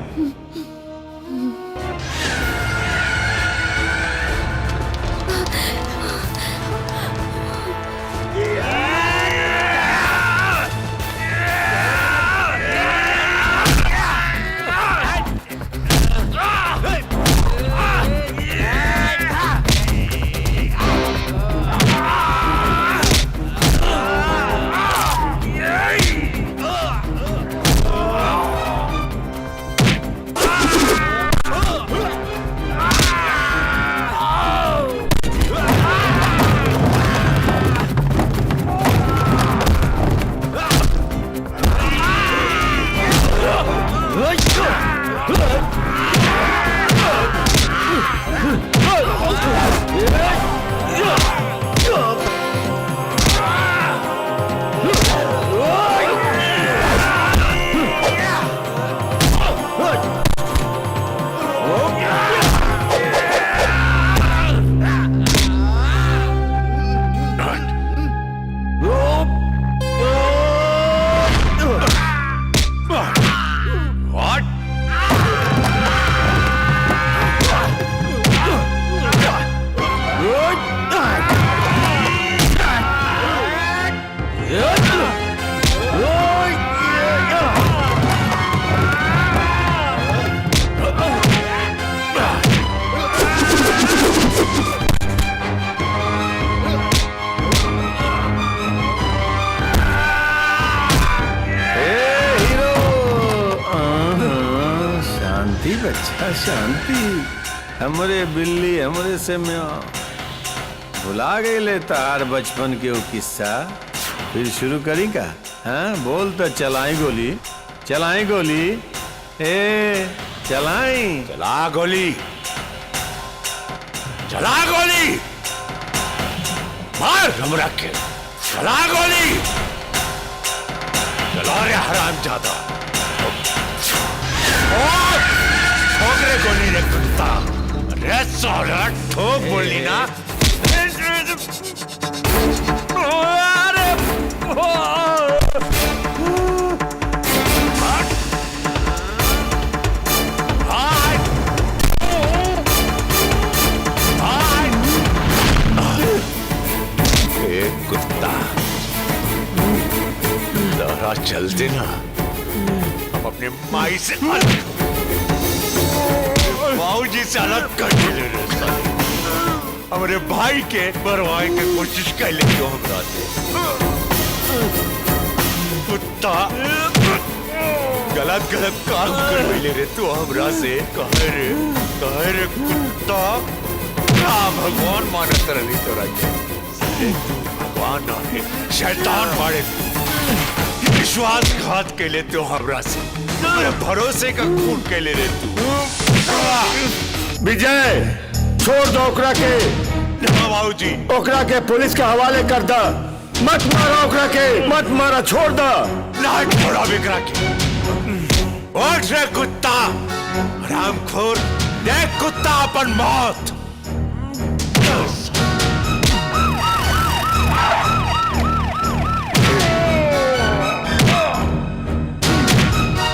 शांति बच्चा शांति। हमरे बिल्ली हमरे से म्याऊं। भुला गए ले तार बचपन के वो किस्सा। फिर शुरू करी का? हाँ बोल तो चलाई गोली, चलाई गोली, ए चलाई, चला गोली, चला गोली, मार हमरा के, चला गोली, चला रे हरामजादा। ठोक रे गोली रे कुत्ता, रे साला ठोक बोली ना। कुत्ता जरा चलते ना, हम अपने माई से अलग, बाबूजी से अलग कर ले रहे साले। हमारे भाई के बरवाए की कोशिश कर ले क्यों हम राते? कुत्ता गलत गलत काम कर ले रे तू हमरा से। कहे रे कुत्ता, भगवान मानत रही तोरा के। भगवान है शैतान मारे, विश्वासघात के ले तो हमरा से, मेरे भरोसे का खून के ले रे तू। विजय छोड़ दो ओकरा के। बाबूजी ओकरा के पुलिस के हवाले कर दा। मत मारा ओकरा के, मत मारा, छोड़ दा। ना छोड़ा बिकरा के। उठ रे कुत्ता, हरामखोर, देख कुत्ता अपन मौत।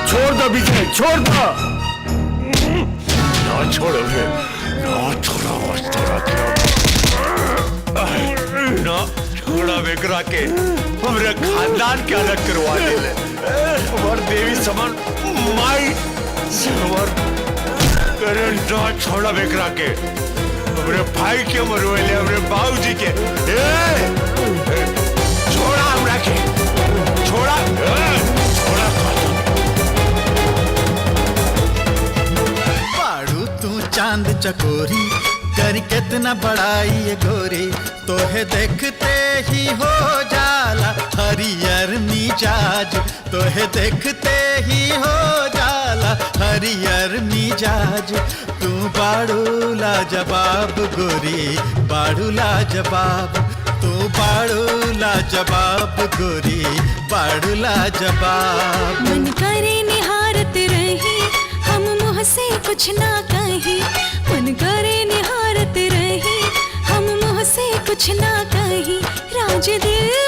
छोड़ दो विजय, छोड़ दो। ना छोड़ोगे, ना छोड़ा तोरा के। ना छोड़ा बिकरा के, हमारे खानदान के अलग करवा दे। हमार देवी समान माई समान करे, ना छोड़ा बिकरा के। हमारे भाई के मरवेले, हमारे बाबूजी के। छोड़ा हमरा के, छोड़ा, छोड़ा। पाड़ू तू चांद चकोरी, कर कितना बड़ाई ये गोरी, तोहे देखते ही हो जाला हरियर मिजाज, तोहे देखते ही हो जाला हरियर मिजाज। तू बाड़ू लाजवाब गोरी, बाड़ू लाजवाब, तू बाड़ू लाजवाब गोरी, बाड़ू लाजवाब। मन करे निहारत रही, हम मुँह से कुछ ना कही। मन करे निहारत रही, हम मुँह से कुछ ना कही। राज दिल